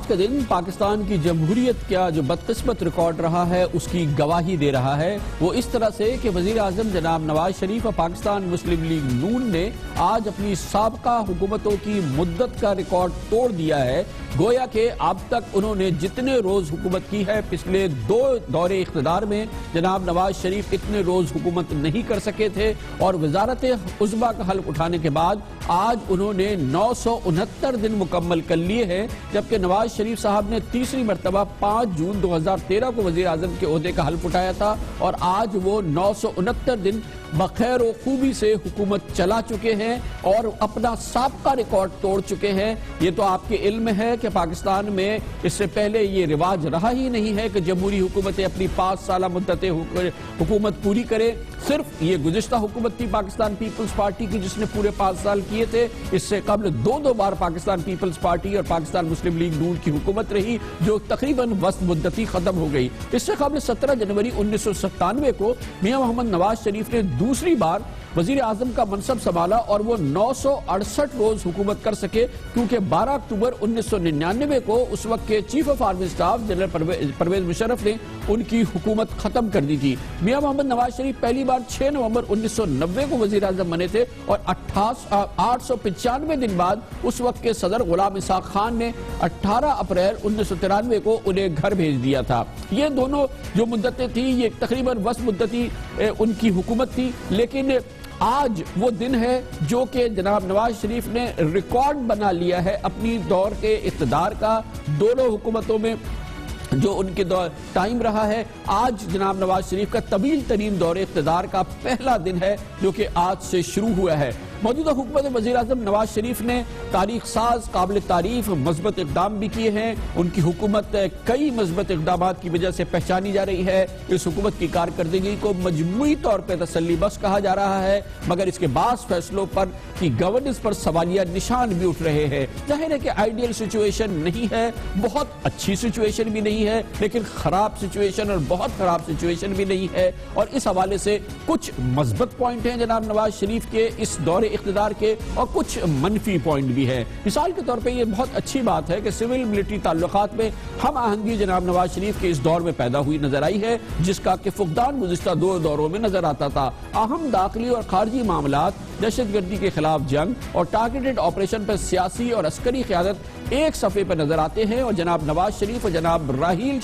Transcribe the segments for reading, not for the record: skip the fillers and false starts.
آج کا دن پاکستان کی جمہوریت کا جو بدقسمت ریکارڈ رہا ہے اس کی گواہی دے رہا ہے، وہ اس طرح سے کہ وزیر اعظم جناب نواز شریف اور پاکستان مسلم لیگ نون نے آج اپنی سابقہ حکومتوں کی مدت کا ریکارڈ توڑ دیا ہے۔ گویا کہ اب تک انہوں نے جتنے روز حکومت کی ہے پچھلے 2 دور اقتدار میں جناب نواز شریف اتنے روز حکومت نہیں کر سکے تھے، اور وزارت عظمیٰ کا حلف اٹھانے کے بعد آج انہوں نے 969 دن مکمل کر لیے ہیں، جبکہ نواز شریف صاحب نے تیسری مرتبہ 5 جون 2013 کو وزیر اعظم کے عہدے کا حلف اٹھایا تھا، اور آج وہ 969 دن بخیر و خوبی سے حکومت چلا چکے ہیں اور اپنا سابقہ ریکارڈ توڑ چکے ہیں۔ یہ تو آپ کے علم ہے کہ پاکستان میں اس سے پہلے یہ رواج رہا ہی نہیں ہے کہ جمہوری حکومتیں اپنی 5 سالہ مدت حکومت پوری کرے۔ صرف یہ گزشتہ حکومت تھی پاکستان پیپلز پارٹی کی جس نے پورے 5 سال کیے تھے۔ اس سے قبل 2 بار پاکستان پیپلز پارٹی اور پاکستان مسلم لیگ نون کی حکومت رہی جو تقریباً وسط مدتی ختم ہو گئی۔ اس سے قبل 17 جنوری 1997 کو میاں محمد نواز شریف نے دوسری بار وزیر اعظم کا منصب سنبھالا اور وہ 968 روز حکومت کر سکے، کیونکہ 12 اکتوبر 1999 کو اس وقت کے chief of army staff general Pervez Musharraf نے ان کی حکومت ختم کر دی تھی۔ میاں محمد نواز شریف پہلی بار 6 نومبر 1990 کو وزیر اعظم بنے تھے، اور 895 دن بعد اس وقت کے صدر غلام اسحاق خان نے 18 اپریل 1993 کو انہیں گھر بھیج دیا تھا۔ یہ دونوں جو مدتیں تھیں یہ تقریباً وسط مدتی ان کی حکومت تھی، لیکن آج وہ دن ہے جو کہ جناب نواز شریف نے ریکارڈ بنا لیا ہے اپنی دور کے اقتدار کا۔ دونوں حکومتوں میں جو ان کے ٹائم رہا ہے، آج جناب نواز شریف کا طویل ترین دور اقتدار کا پہلا دن ہے جو کہ آج سے شروع ہوا ہے۔ موجودہ حکومت وزیر اعظم نواز شریف نے تاریخ ساز قابل تعریف مثبت اقدام بھی کیے ہیں۔ ان کی حکومت کئی مثبت اقدامات کی وجہ سے پہچانی جا رہی ہے۔ اس حکومت کی کارکردگی کو مجموعی طور پہ تسلی بخش کہا جا رہا ہے، مگر اس کے بعض فیصلوں پر کی گورننس پر سوالیہ نشان بھی اٹھ رہے ہیں۔ ظاہر ہے کہ آئیڈیل سچویشن نہیں ہے، بہت اچھی سچویشن بھی نہیں ہے، لیکن خراب سچویشن اور بہت خراب سچویشن بھی نہیں ہے، اور اس حوالے سے کچھ مثبت پوائنٹ ہیں جناب نواز شریف کے اس دور اقتدار کے، اور کچھ منفی پوائنٹ بھی ہیں۔ مثال کے طور پہ یہ بہت اچھی بات ہے کہ سول ملٹری تعلقات میں ہم آہنگی جناب نواز شریف کے اس دور میں پیدا ہوئی نظر آئی ہے، جس کا کہ فقدان گزشتہ 2 دوروں میں نظر آتا تھا۔ اہم داخلی اور خارجی معاملات، دہشت گردی کے خلاف جنگ اور ٹارگیٹڈ آپریشن پر سیاسی اور عسکری قیادت ایک صفحے پر نظر آتے ہیں، اور جناب نواز شریف اور جناب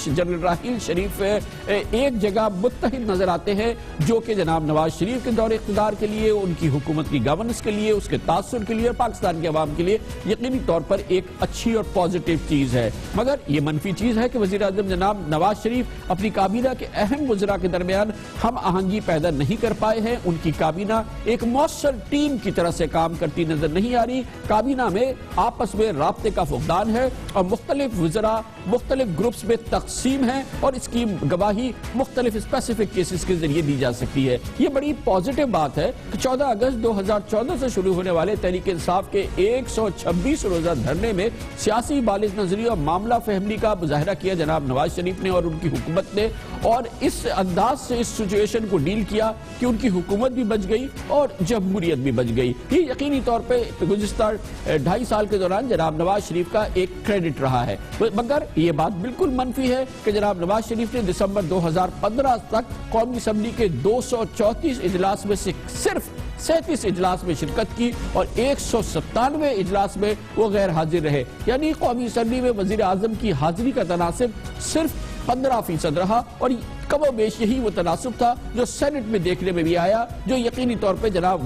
جنرل راحیل شریف ایک جگہ متحد نظر آتے ہیں، جو کہ جناب نواز شریف کے دور اقتدار کے لیے، ان کی حکومت کی گورننس کے لیے، اس کے تاثر کے لیے اور پاکستان کے عوام کے لیے یقینی طور پر ایک اچھی اور پازیٹیو چیز ہے۔ مگر یہ منفی چیز ہے کہ وزیر اعظم جناب نواز شریف اپنی کابینہ کے اہم وزراء کے درمیان ہم آہنگی پیدا نہیں کر پائے ہیں۔ ان کی کابینہ ایک مؤثر ٹیم کی طرح سے کام کرتی نظر نہیں آ رہی۔ کابینہ میں آپس میں رابطے کا فقدان ہے، اور مختلف وزراء مختلف گروپس میں تقسیم ہیں، اور اس کی گواہی مختلف اسپیسیفک کیسز کے ذریعے دی جا سکتی ہے۔ یہ بڑی پازیٹیو بات ہے کہ 14 اگست 2014 سے شروع ہونے والے تحریک انصاف کے 126 روزہ دھرنے میں سیاسی بالغ نظری اور معاملہ فہمی کا مظاہرہ کیا جناب نواز شریف نے اور ان کی حکومت نے، اور اس انداز سے اس سچویشن کو ڈیل کیا کہ ان کی حکومت بھی بچ گئی اور جمہوریت بھی بچ گئی۔ یہ یقینی طور پہ گزشتہ 2.5 سال کے دوران جناب نواز شریف کا ایک کریڈٹ رہا ہے، مگر یہ بات بالکل منفی ہے کہ جناب نواز شریف نے دسمبر 2015 تک قومی اسمبلی کے 234 اجلاس میں سے صرف 37 اجلاس میں شرکت کی، اور 197 اجلاس میں وہ غیر حاضر رہے، یعنی قومی اسمبلی میں وزیر اعظم کی حاضری کا تناسب صرف 15% رہا، اور کم و بیش یہی وہ تناسب تھا جو سینٹ میں دیکھنے میں بھی آیا، جو یقینی طور پہ جناب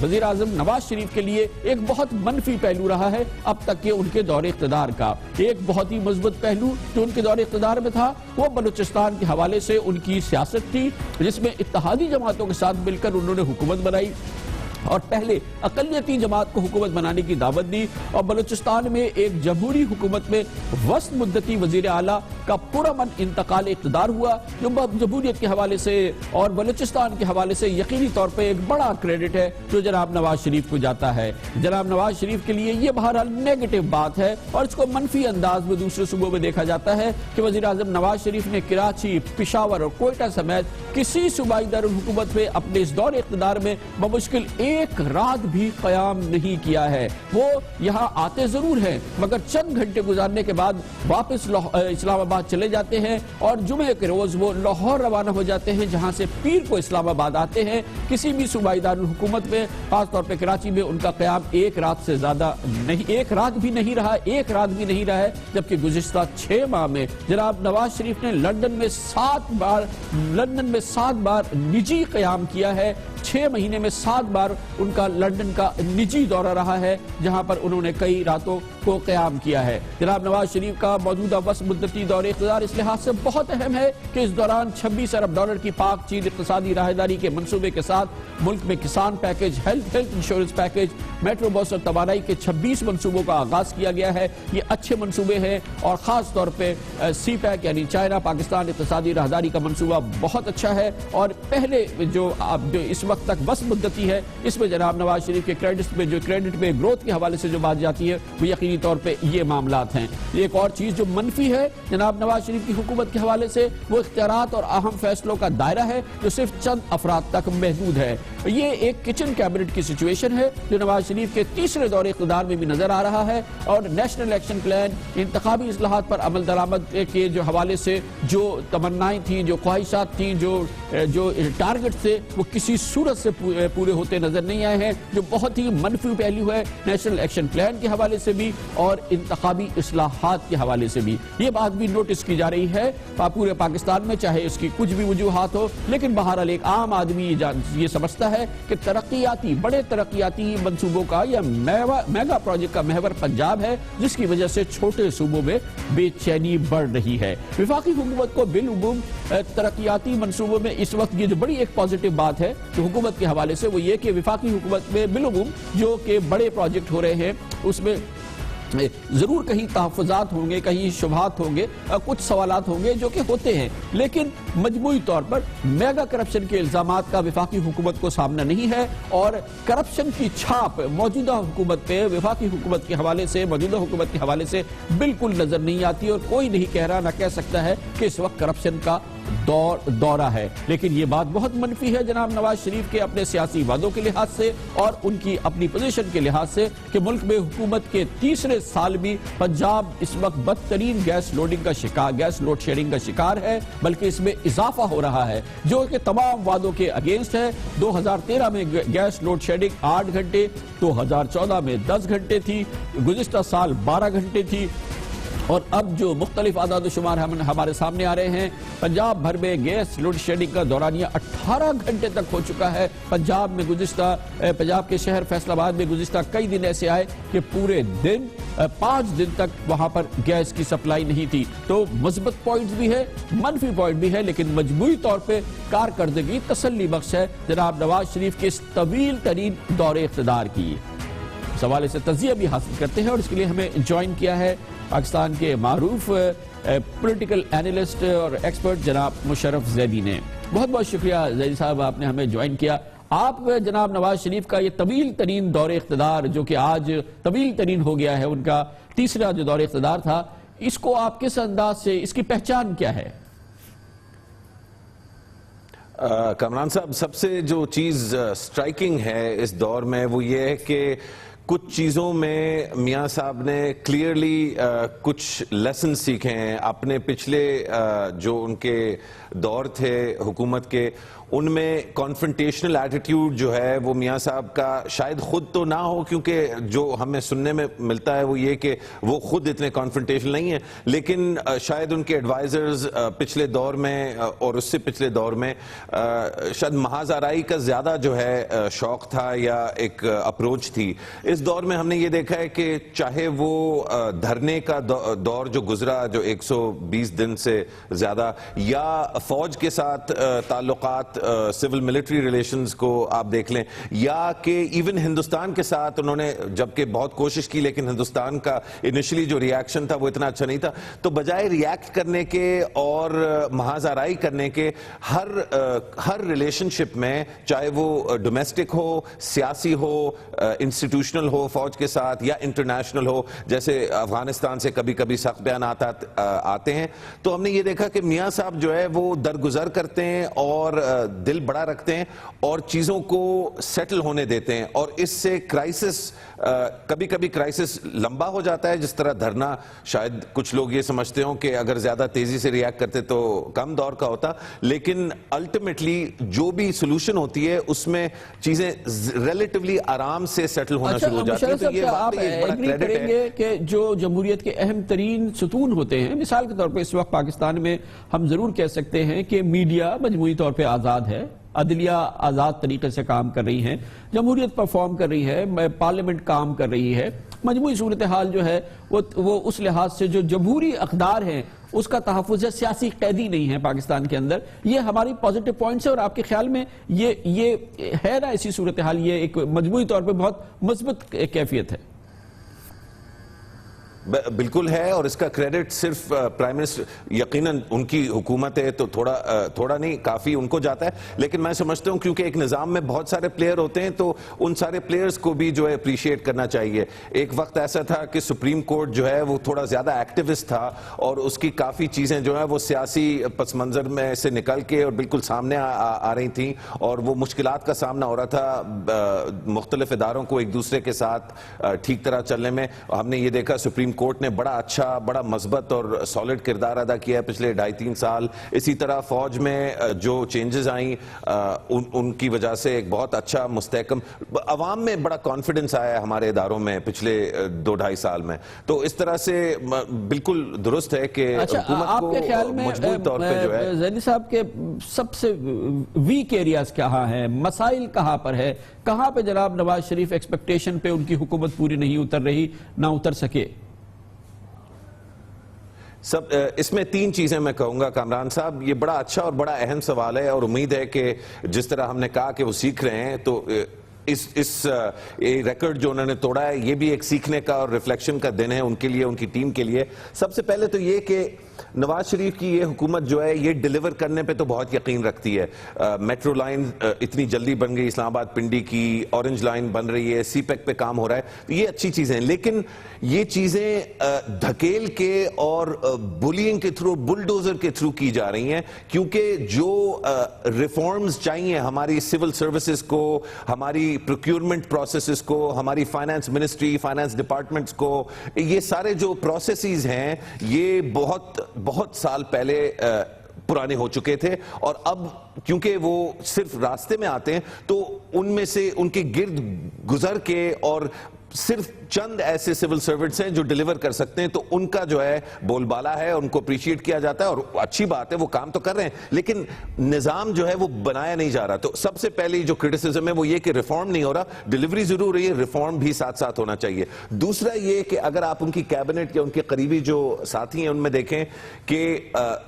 وزیر اعظم نواز شریف کے لیے ایک بہت منفی پہلو رہا ہے اب تک کے ان کے دور اقتدار کا۔ ایک بہت ہی مثبت پہلو جو ان کے دور اقتدار میں تھا وہ بلوچستان کے حوالے سے ان کی سیاست تھی، جس میں اتحادی جماعتوں کے ساتھ مل کر انہوں نے حکومت بنائی، اور پہلے اقلیتی جماعت کو حکومت بنانے کی دعوت دی، اور بلوچستان میں ایک جمہوری حکومت میں وسط مدتی وزیر اعلیٰ کا پرامن انتقال اقتدار ہوا، جو جمہوریت کے حوالے سے اور بلوچستان کے حوالے سے یقینی طور پہ ایک بڑا کریڈٹ ہے جو جناب نواز شریف کو جاتا ہے۔ جناب نواز شریف کے لیے یہ بہرحال نیگیٹو بات ہے، اور اس کو منفی انداز میں دوسرے صوبوں میں دیکھا جاتا ہے کہ وزیر اعظم نواز شریف نے کراچی، پشاور اور کوئٹہ سمیت کسی صوبائی دارالحکومت میں اپنے اس دور اقتدار میں بمشکل ایک رات بھی قیام نہیں کیا ہے. وہ یہاں آتے ضرور ہیں مگر چند گھنٹے گزارنے کے بعد واپس اسلام آباد چلے جاتے ہیں اور جمعے کے روز وہ لاہور روانہ ہو جاتے ہیں, جہاں سے پیر کو اسلام آباد آتے ہیں. کسی بھی صوبائی دارالحکومت میں, خاص طور پہ کراچی میں, ان کا قیام ایک رات سے زیادہ نہیں, ایک رات بھی نہیں رہا ہے. جبکہ گزشتہ 6 ماہ میں جناب نواز شریف نے لندن میں 7 بار نجی قیام کیا ہے. 6 مہینے میں 7 بار ان کا لندن کا نجی دورہ رہا ہے, جہاں پر انہوں نے کئی راتوں کو قیام کیا ہے. جناب نواز شریف کا موجودہ وسط مدتی دور اقتدار اس لحاظ سے بہت اہم ہے کہ اس دوران $26 ارب کی پاک چین اقتصادی راہداری کے منصوبے کے ساتھ ملک میں کسان package, health insurance package, metro bus اور توانائی کے 26 منصوبوں کا آغاز کیا گیا ہے. یہ اچھے منصوبے ہیں اور خاص طور پہ سی پیک یعنی چائنا پاکستان اقتصادی راہداری کا منصوبہ بہت اچھا ہے. اور پہلے جو اس وقت تک وسط مدتی ہے, اس میں جناب نواز شریف کے کریڈٹ میں گروتھ کے حوالے سے جو بات جاتی ہے وہ یقینی طور پہ یہ معاملات ہیں. ایک اور چیز جو منفی ہے جناب نواز شریف کی حکومت کے حوالے سے, وہ اختیارات اور اہم فیصلوں کا دائرہ ہے جو صرف چند افراد تک محدود ہے. یہ ایک کچن کیبنٹ کی سچویشن ہے جو نواز شریف کے تیسرے دور اقتدار میں بھی نظر آ رہا ہے. اور نیشنل ایکشن پلان, انتخابی اصلاحات پر عمل درآمد کے جو حوالے سے جو تمنائیں تھیں, جو خواہشات تھیں, جو ٹارگٹ تھے, وہ کسی صورت سے پورے ہوتے نظر نہیں آئے ہیں, جو بہت ہی منفی پہلو ہے نیشنل ایکشن پلان کے حوالے سے بھی اور انتخابی اصلاحات کے حوالے سے بھی. یہ بات بھی نوٹس کی جا رہی ہے پورے پاکستان میں, چاہے اس کی کچھ بھی وجوہات ہو, لیکن بہرحال ایک عام آدمی یہ سمجھتا ہے کہ بڑے ترقیاتی منصوبوں کا یا میگا پروجیکٹ کا محور پنجاب ہے, جس کی وجہ سے چھوٹے صوبوں میں بے چینی بڑھ رہی ہے. وفاقی حکومت کو بالعموم ترقیاتی منصوبوں میں اس وقت یہ جو بڑی ایک پازیٹیو بات ہے جو حکومت کے حوالے سے, وہ یہ کہ وفاقی حکومت میں بالعموم جو کہ بڑے پروجیکٹ ہو رہے ہیں اس میں ضرور کہیں تحفظات ہوں گے, کہیں شبہات ہوں گے, کچھ سوالات ہوں گے جو کہ ہوتے ہیں, لیکن مجموعی طور پر میگا کرپشن کے الزامات کا وفاقی حکومت کو سامنا نہیں ہے. اور کرپشن کی چھاپ موجودہ حکومت پہ وفاقی حکومت کے حوالے سے, موجودہ حکومت کے حوالے سے بالکل نظر نہیں آتی, اور کوئی نہیں کہہ رہا, نہ کہہ سکتا ہے کہ اس وقت کرپشن کا دورہ ہے. لیکن یہ بات بہت منفی ہے جناب نواز شریف کے اپنے سیاسی وعدوں کے لحاظ سے اور ان کی اپنی پوزیشن کے لحاظ سے کہ ملک میں حکومت کے تیسرے سال بھی پنجاب اس وقت بدترین گیس لوڈ شیڈنگ کا شکار ہے, بلکہ اس میں اضافہ ہو رہا ہے جو کہ تمام وعدوں کے اگینسٹ ہے. 2013 میں گیس لوڈ شیڈنگ 8 گھنٹے, 2014 میں 10 گھنٹے تھی, گزشتہ سال 12 گھنٹے تھی, اور اب جو مختلف اعداد و شمار ہمارے سامنے آ رہے ہیں, پنجاب بھر میں گیس لوڈ شیڈنگ کا دورانیہ 18 گھنٹے تک ہو چکا ہے. پنجاب کے شہر فیصل آباد میں گزشتہ کئی دن ایسے آئے کہ پورے دن 5 دن تک وہاں پر گیس کی سپلائی نہیں تھی. تو مثبت پوائنٹس بھی ہے, منفی پوائنٹ بھی ہے, لیکن مجموعی طور پہ کارکردگی تسلی بخش ہے جناب نواز شریف کے اس طویل ترین دور اقتدار کی. اس حوالے سے تجزیہ بھی حاصل کرتے ہیں, اور اس کے لیے ہمیں جوائن کیا ہے پاکستان کے معروف پولیٹیکل اینالسٹ اور ایکسپرٹ جناب مشرف زیدی نے. بہت بہت شکریہ زیدی صاحب, آپ نے ہمیں جوائن کیا. آپ جناب نواز شریف کا یہ طویل ترین دور اقتدار جو کہ آج طویل ترین ہو گیا ہے, ان کا تیسرا جو دور اقتدار تھا, اس کو آپ کس انداز سے, اس کی پہچان کیا ہے؟ کامران صاحب, سب سے جو چیز سٹرائکنگ ہے اس دور میں وہ یہ ہے کہ کچھ چیزوں میں میاں صاحب نے کلیئرلی کچھ لیسن سیکھے ہیں. اپنے پچھلے جو ان کے دور تھے حکومت کے, ان میں کانفرنٹیشنل ایٹیٹیوڈ جو ہے وہ میاں صاحب کا شاید خود تو نہ ہو, کیونکہ جو ہمیں سننے میں ملتا ہے وہ یہ کہ وہ خود اتنے کانفرنٹیشنل نہیں ہیں, لیکن شاید ان کے ایڈوائزرز پچھلے دور میں اور اس سے پچھلے دور میں شاید محاذ آرائی کا زیادہ جو ہے شوق تھا یا ایک اپروچ تھی. اس دور میں ہم نے یہ دیکھا ہے کہ چاہے وہ دھرنے کا دور جو گزرا جو 120 دن سے زیادہ, یا فوج کے ساتھ تعلقات, سول ملٹری ریلیشنز کو آپ دیکھ لیں, یا کہ ایون ہندوستان کے ساتھ انہوں نے جبکہ بہت کوشش کی لیکن ہندوستان کا انیشلی جو ریاکشن تھا وہ اتنا اچھا نہیں تھا. تو بجائے ریاکٹ کرنے کے اور محاذ آرائی کرنے کے, ہر ریلیشن شپ میں چاہے وہ ڈومیسٹک ہو, سیاسی ہو, انسٹیٹیوشنل پرسنل ہو فوج کے ساتھ یا انٹرنیشنل ہو, جیسے افغانستان سے کبھی کبھی سخت بیانات آتے ہیں, تو ہم نے یہ دیکھا کہ میاں صاحب جو ہے وہ درگزر کرتے ہیں اور دل بڑا رکھتے ہیں اور چیزوں کو سیٹل ہونے دیتے ہیں, اور اس سے کرائسس, کبھی کبھی کرائسس لمبا ہو جاتا ہے, جس طرح دھرنا شاید کچھ لوگ یہ سمجھتے ہوں کہ اگر زیادہ تیزی سے ریاکٹ کرتے تو کم دور کا ہوتا, لیکن الٹیمیٹلی جو بھی سولوشن ہوتی ہے اس میں چیزیں ریلیٹیولی آرام سے سیٹل ہونا شروع ہو جاتی ہیں. تو یہ واقعی ایک بڑا کریڈٹ ہے کہ جو جمہوریت کے اہم ترین ستون ہوتے ہیں, مثال کے طور پہ اس وقت پاکستان میں ہم ضرور کہہ سکتے ہیں کہ میڈیا مجموعی طور پہ آزاد ہے, عدلیہ آزاد طریقے سے کام کر رہی ہے, جمہوریت پرفارم کر رہی ہے, پارلیمنٹ کام کر رہی ہے, مجموعی صورتحال جو ہے وہ اس لحاظ سے جو جمہوری اقدار ہیں اس کا تحفظ ہے, سیاسی قیدی نہیں ہے پاکستان کے اندر. یہ ہماری پازیٹیو پوائنٹس ہے, اور آپ کے خیال میں یہ ہے نا ایسی صورتحال, یہ ایک مجموعی طور پہ بہت مثبت کیفیت ہے؟ بالکل ہے, اور اس کا کریڈٹ صرف پرائم منسٹر, یقیناً ان کی حکومت ہے تو تھوڑا نہیں کافی ان کو جاتا ہے, لیکن میں سمجھتا ہوں کیونکہ ایک نظام میں بہت سارے پلیئر ہوتے ہیں تو ان سارے پلیئرز کو بھی جو ہے اپریشیٹ کرنا چاہیے. ایک وقت ایسا تھا کہ سپریم کورٹ جو ہے وہ تھوڑا زیادہ ایکٹیوسٹ تھا, اور اس کی کافی چیزیں جو ہیں وہ سیاسی پس منظر میں سے نکل کے اور بالکل سامنے آ رہی تھیں, اور وہ مشکلات کا سامنا ہو رہا تھا مختلف اداروں کو ایک دوسرے کے ساتھ ٹھیک طرح چلنے میں. ہم نے یہ دیکھا سپریم کورٹ نے بڑا اچھا, بڑا مثبت اور سالڈ کردار ادا کیا ہے پچھلے 2.5-3 سال. اسی طرح فوج میں جو چینجز آئیں ان کی وجہ سے ایک بہت اچھا مستحکم, عوام میں بڑا کانفیڈنس آیا ہے ہمارے اداروں میں پچھلے 2-2.5 سال میں. تو اس طرح سے بالکل درست ہے کہ حکومت کو مجموعی طور پہ جو ہے. زینی صاحب کے سب سے ویک ایریاز کہاں ہیں, مسائل کہاں پر ہے, کہاں پہ جناب نواز شریف ایکسپیکٹیشن پہ ان کی حکومت پوری نہیں اتر رہی, نہ اتر سکے؟ اس میں 3 چیزیں میں کہوں گا کامران صاحب. یہ بڑا اچھا اور بڑا اہم سوال ہے, اور امید ہے کہ جس طرح ہم نے کہا کہ وہ سیکھ رہے ہیں, تو اس ریکارڈ جو انہوں نے توڑا ہے یہ بھی ایک سیکھنے کا اور ریفلیکشن کا دن ہے ان کے لیے, ان کی ٹیم کے لیے. سب سے پہلے تو یہ کہ نواز شریف کی یہ حکومت جو ہے یہ ڈیلیور کرنے پہ تو بہت یقین رکھتی ہے. میٹرو لائن اتنی جلدی بن گئی اسلام آباد پنڈی کی, اورنج لائن بن رہی ہے, سی پیک پہ کام ہو رہا ہے, تو یہ اچھی چیزیں ہیں. لیکن یہ چیزیں دھکیل کے اور بولینگ کے تھرو, بلڈوزر کے تھرو کی جا رہی ہیں, کیونکہ جو ریفارمز چاہیے ہماری سول سروسز کو, ہماری پروکیورمنٹ پروسیسز کو, ہماری فائنانس منسٹری, فائنانس ڈپارٹمنٹس کو, یہ سارے جو پروسیسز ہیں یہ بہت سال پہلے پرانے ہو چکے تھے, اور اب کیونکہ وہ صرف راستے میں آتے ہیں تو ان میں سے ان کے گرد گزر کے, اور صرف چند ایسے سول سرونٹس ہیں جو ڈیلیور کر سکتے ہیں, تو ان کا جو ہے بول بالا ہے, ان کو اپریشیٹ کیا جاتا ہے, اور اچھی بات ہے وہ کام تو کر رہے ہیں, لیکن نظام جو ہے وہ بنایا نہیں جا رہا. تو سب سے پہلی جو کرٹیسزم ہے وہ یہ کہ ریفارم نہیں ہو رہا, ڈیلیوری ضرور رہی ہے, ریفارم بھی ساتھ ساتھ ہونا چاہیے. دوسرا یہ کہ اگر آپ ان کی کیبنٹ یا ان کے قریبی جو ساتھی ہیں ان میں دیکھیں کہ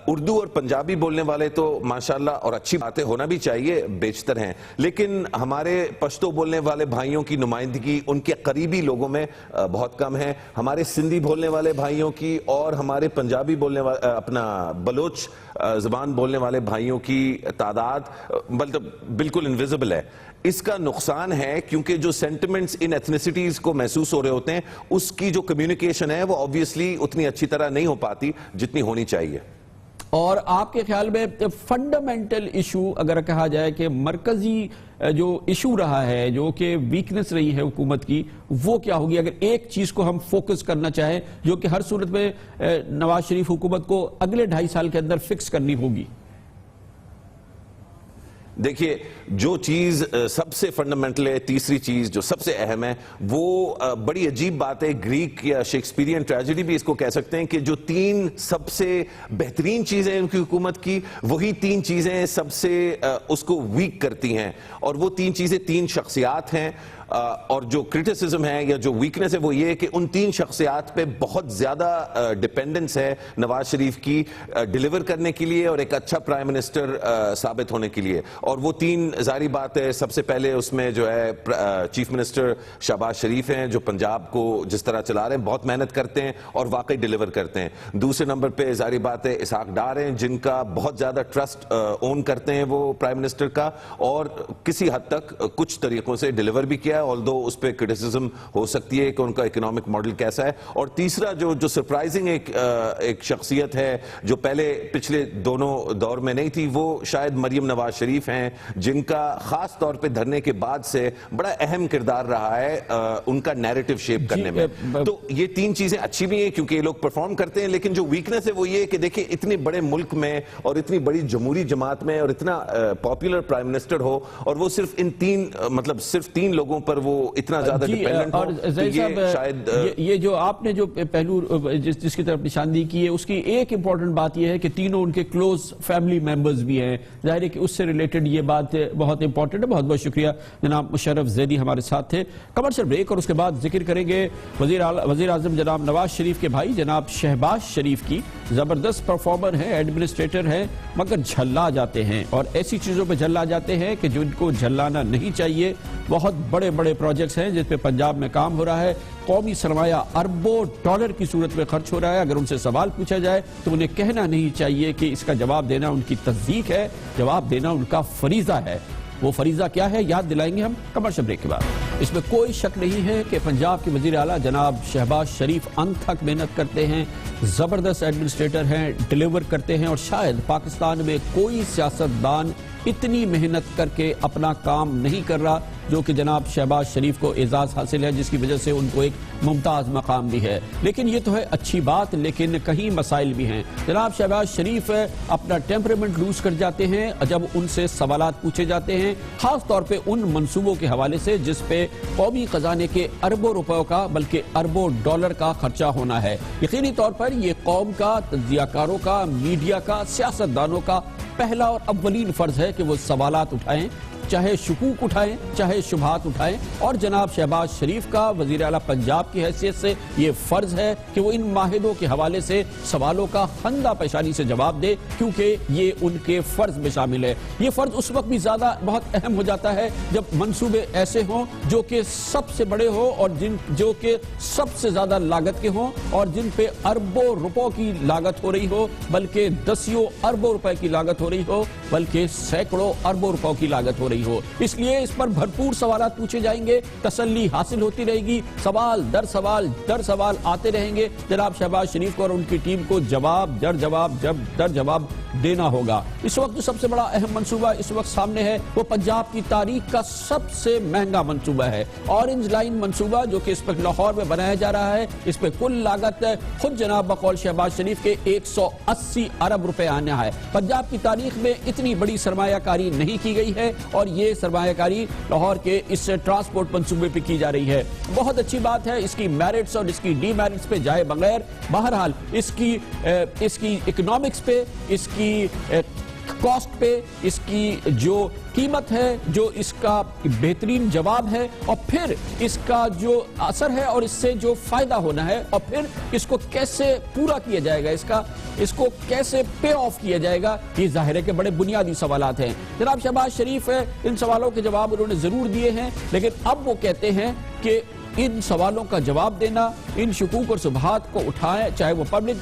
اردو اور پنجابی بولنے والے تو ماشاءاللہ, اور اچھی باتیں ہونا بھی چاہیے, بیشتر ہیں, لیکن ہمارے پشتو بولنے والے بھائیوں کی نمائندگی ان کے قریبی لوگوں میں بہت کم ہے. ہمارے سندھی بولنے والے بھائیوں کی اور ہمارے پنجابی بولنے والے, اپنا بلوچ زبان بولنے والے بھائیوں کی تعداد مطلب بالکل انویزبل ہے. اس کا نقصان ہے کیونکہ جو سینٹیمنٹس ان ایتھنیسٹیز کو محسوس ہو رہے ہوتے ہیں اس کی جو کمیونیکیشن ہے وہ آبویسلی اتنی اچھی طرح نہیں ہو پاتی جتنی ہونی چاہیے. اور آپ کے خیال میں فنڈامنٹل ایشو اگر کہا جائے کہ مرکزی جو ایشو رہا ہے, جو کہ ویکنس رہی ہے حکومت کی, وہ کیا ہوگی اگر ایک چیز کو ہم فوکس کرنا چاہیں جو کہ ہر صورت میں نواز شریف حکومت کو اگلے 2.5 سال کے اندر فکس کرنی ہوگی؟ دیکھیے, جو چیز سب سے فنڈامنٹل ہے, تیسری چیز جو سب سے اہم ہے, وہ بڑی عجیب بات ہے, گریک یا شیکسپیرین ٹریجڈی بھی اس کو کہہ سکتے ہیں, کہ جو 3 سب سے بہترین چیزیں ان کی حکومت کی, وہی 3 چیزیں سب سے اس کو ویک کرتی ہیں, اور وہ 3 چیزیں 3 شخصیات ہیں. اور جو کرٹیسزم ہے یا جو ویکنس ہے وہ یہ ہے کہ ان 3 شخصیات پہ بہت زیادہ ڈیپینڈنس ہے نواز شریف کی ڈیلیور کرنے کے لیے اور ایک اچھا پرائم منسٹر ثابت ہونے کے لیے. اور وہ 3 ظاہری بات ہے, سب سے پہلے اس میں جو ہے چیف منسٹر شہباز شریف ہیں جو پنجاب کو جس طرح چلا رہے ہیں, بہت محنت کرتے ہیں اور واقعی ڈیلیور کرتے ہیں. دوسرے نمبر پہ ظاہری بات ہے اسحاق ڈار ہیں جن کا بہت زیادہ ٹرسٹ اون کرتے ہیں وہ پرائم منسٹر کا, اور کسی حد تک کچھ طریقوں سے ڈیلیور بھی کیا, ہے, although اس پہ کرٹیسزم ہو سکتی ہے کہ ان کا اکنامک ماڈل کیسا ہے. اور تیسرا جو سرپرائزنگ ایک شخصیت ہے جو پہلے پچھلے دونوں دور میں نہیں تھی, وہ شاید مریم نواز شریف ہیں, جن کا خاص طور پہ دھرنے کے بعد سے بڑا اہم کردار رہا ہے ان کا نیریٹو شیپ کرنے میں. تو یہ تین چیزیں اچھی بھی ہیں کیونکہ یہ لوگ پرفارم کرتے ہیں, لیکن جو ویکنس ہے وہ یہ کہ دیکھیں اتنے بڑے ملک میں اور اتنی بڑی جمہوری جماعت میں اور اتنا پاپولر پرائم منسٹر ہو اور وہ صرف ان صرف تین لوگوں پر وہ اتنا زیادہ ڈیپینڈنٹ ہو. اور ظاہر صاحب یہ جو آپ نے جو پہلو جس کی طرف نشاندہی کی ہے, اس کی ایک امپورٹنٹ بات یہ ہے کہ تینوں ان کے کلوز فیملی ممبرز بھی ہیں. ظاہر ہے کہ اس سے ریلیٹڈ یہ بات بہت امپورٹنٹ ہے. بہت بہت شکریہ جناب مشرف زیدی ہمارے ساتھ تھے. کمرشل بریک اور اس کے بعد ذکر کریں گے وزیر اعظم جناب نواز شریف کے بھائی جناب شہباز شریف کی. زبردست پرفارمر ہیں, ایڈمنسٹریٹر ہیں, مگر جھلا جاتے ہیں اور ایسی چیزوں پہ جھلا جاتے ہیں کہ جو ان کو جھلانا نہیں چاہیے. بہت بڑے بڑے پروجیکٹس ہیں جس پہ پنجاب میں کام ہو رہا ہے. قومی سرمایہ اربوں ڈالر کی صورت میں خرچ ہو رہا ہے. اگر ان سے سوال پوچھا جائے تو انہیں کہنا نہیں چاہیے کہ اس کا جواب دینا ان کی تصدیق ہے, جواب دینا ان کا فریضہ ہے. وہ فریضہ کیا ہے یاد دلائیں گے ہم کمرشل بریک کے بعد. اس میں کوئی شک نہیں ہے کہ پنجاب کے وزیر اعلیٰ جناب شہباز شریف انتھک محنت کرتے ہیں, زبردست ایڈمنسٹریٹر ہیں, ڈیلیور کرتے ہیں, اور شاید پاکستان میں کوئی سیاستدان اتنی محنت کر کے اپنا کام نہیں کر رہا جو کہ جناب شہباز شریف کو اعزاز حاصل ہے, جس کی وجہ سے ان کو ایک ممتاز مقام بھی ہے. لیکن یہ تو ہے اچھی بات, لیکن کہیں مسائل بھی ہیں. جناب شہباز شریف اپنا ٹیمپرمنٹ لوز کر جاتے ہیں جب ان سے سوالات پوچھے جاتے ہیں, خاص طور پہ ان منصوبوں کے حوالے سے جس پہ قومی خزانے کے اربوں روپیوں کا بلکہ اربوں ڈالر کا خرچہ ہونا ہے. یقینی طور پر یہ قوم کا, تجزیہ کاروں کا, میڈیا کا, سیاستدانوں کا پہلا اور اولین فرض ہے کہ وہ سوالات اٹھائیں, چاہے شکوک اٹھائیں, چاہے شبہات اٹھائیں. اور جناب شہباز شریف کا وزیر اعلیٰ پنجاب کی حیثیت سے یہ فرض ہے کہ وہ ان معاہدوں کے حوالے سے سوالوں کا خندہ پیشانی سے جواب دے, کیونکہ یہ ان کے فرض میں شامل ہے. یہ فرض اس وقت بھی زیادہ بہت اہم ہو جاتا ہے جب منصوبے ایسے ہوں جو کہ سب سے بڑے ہوں اور جو کہ سب سے زیادہ لاگت کے ہوں اور جن پہ اربوں روپوں کی لاگت ہو رہی ہو, بلکہ دسیوں اربوں روپے کی لاگت ہو رہی ہو, بلکہ سینکڑوں اربوں روپوں کی لاگت ہو رہی ہو. اس لیے اس پر بھرپور سوالات پوچھے جائیں گے, تسلی حاصل ہوتی رہے گی, سوال در سوال آتے رہیں گے. جناب شہباز شریف کو اور ان کی ٹیم کو جواب در جواب دینا ہوگا. اس وقت جو سب سے بڑا اہم منصوبہ اس وقت سامنے ہے وہ پنجاب کی تاریخ کا سب سے مہنگا منصوبہ ہے, اورنج لائن منصوبہ, جو کہ اس پر لاہور میں بنایا جا رہا ہے. اس پہ کل لاگت خود جناب بقول شہباز شریف کے 180 ارب روپے آنا ہے. پنجاب کی تاریخ میں اتنی بڑی سرمایہ کاری نہیں کی گئی ہے اور یہ سرمایہ کاری لاہور کے اس ٹرانسپورٹ منصوبے پہ کی جا رہی ہے. بہت اچھی بات ہے. اس کی میرٹس اور اس کی ڈی میرٹس پہ جائے بغیر بہرحال اس کی اکنامکس پہ, اس کی کاسٹ پہ, اس کی جو قیمت ہے, جو اس کا بہترین جواب ہے, اور پھر اس کا جو اثر ہے اور اس سے جو فائدہ ہونا ہے, اور پھر اس کو کیسے پورا کیا جائے گا, اس کو کیسے پے آف کیا جائے گا, یہ ظاہر ہے کہ بڑے بنیادی سوالات ہیں. جناب شہباز شریف ان سوالوں کے جواب انہوں نے ضرور دیے ہیں, لیکن اب وہ کہتے ہیں کہ ان سوالوں کا جواب دینا, ان شکوک اور شبہات کو اٹھائیں, چاہے وہ پبلک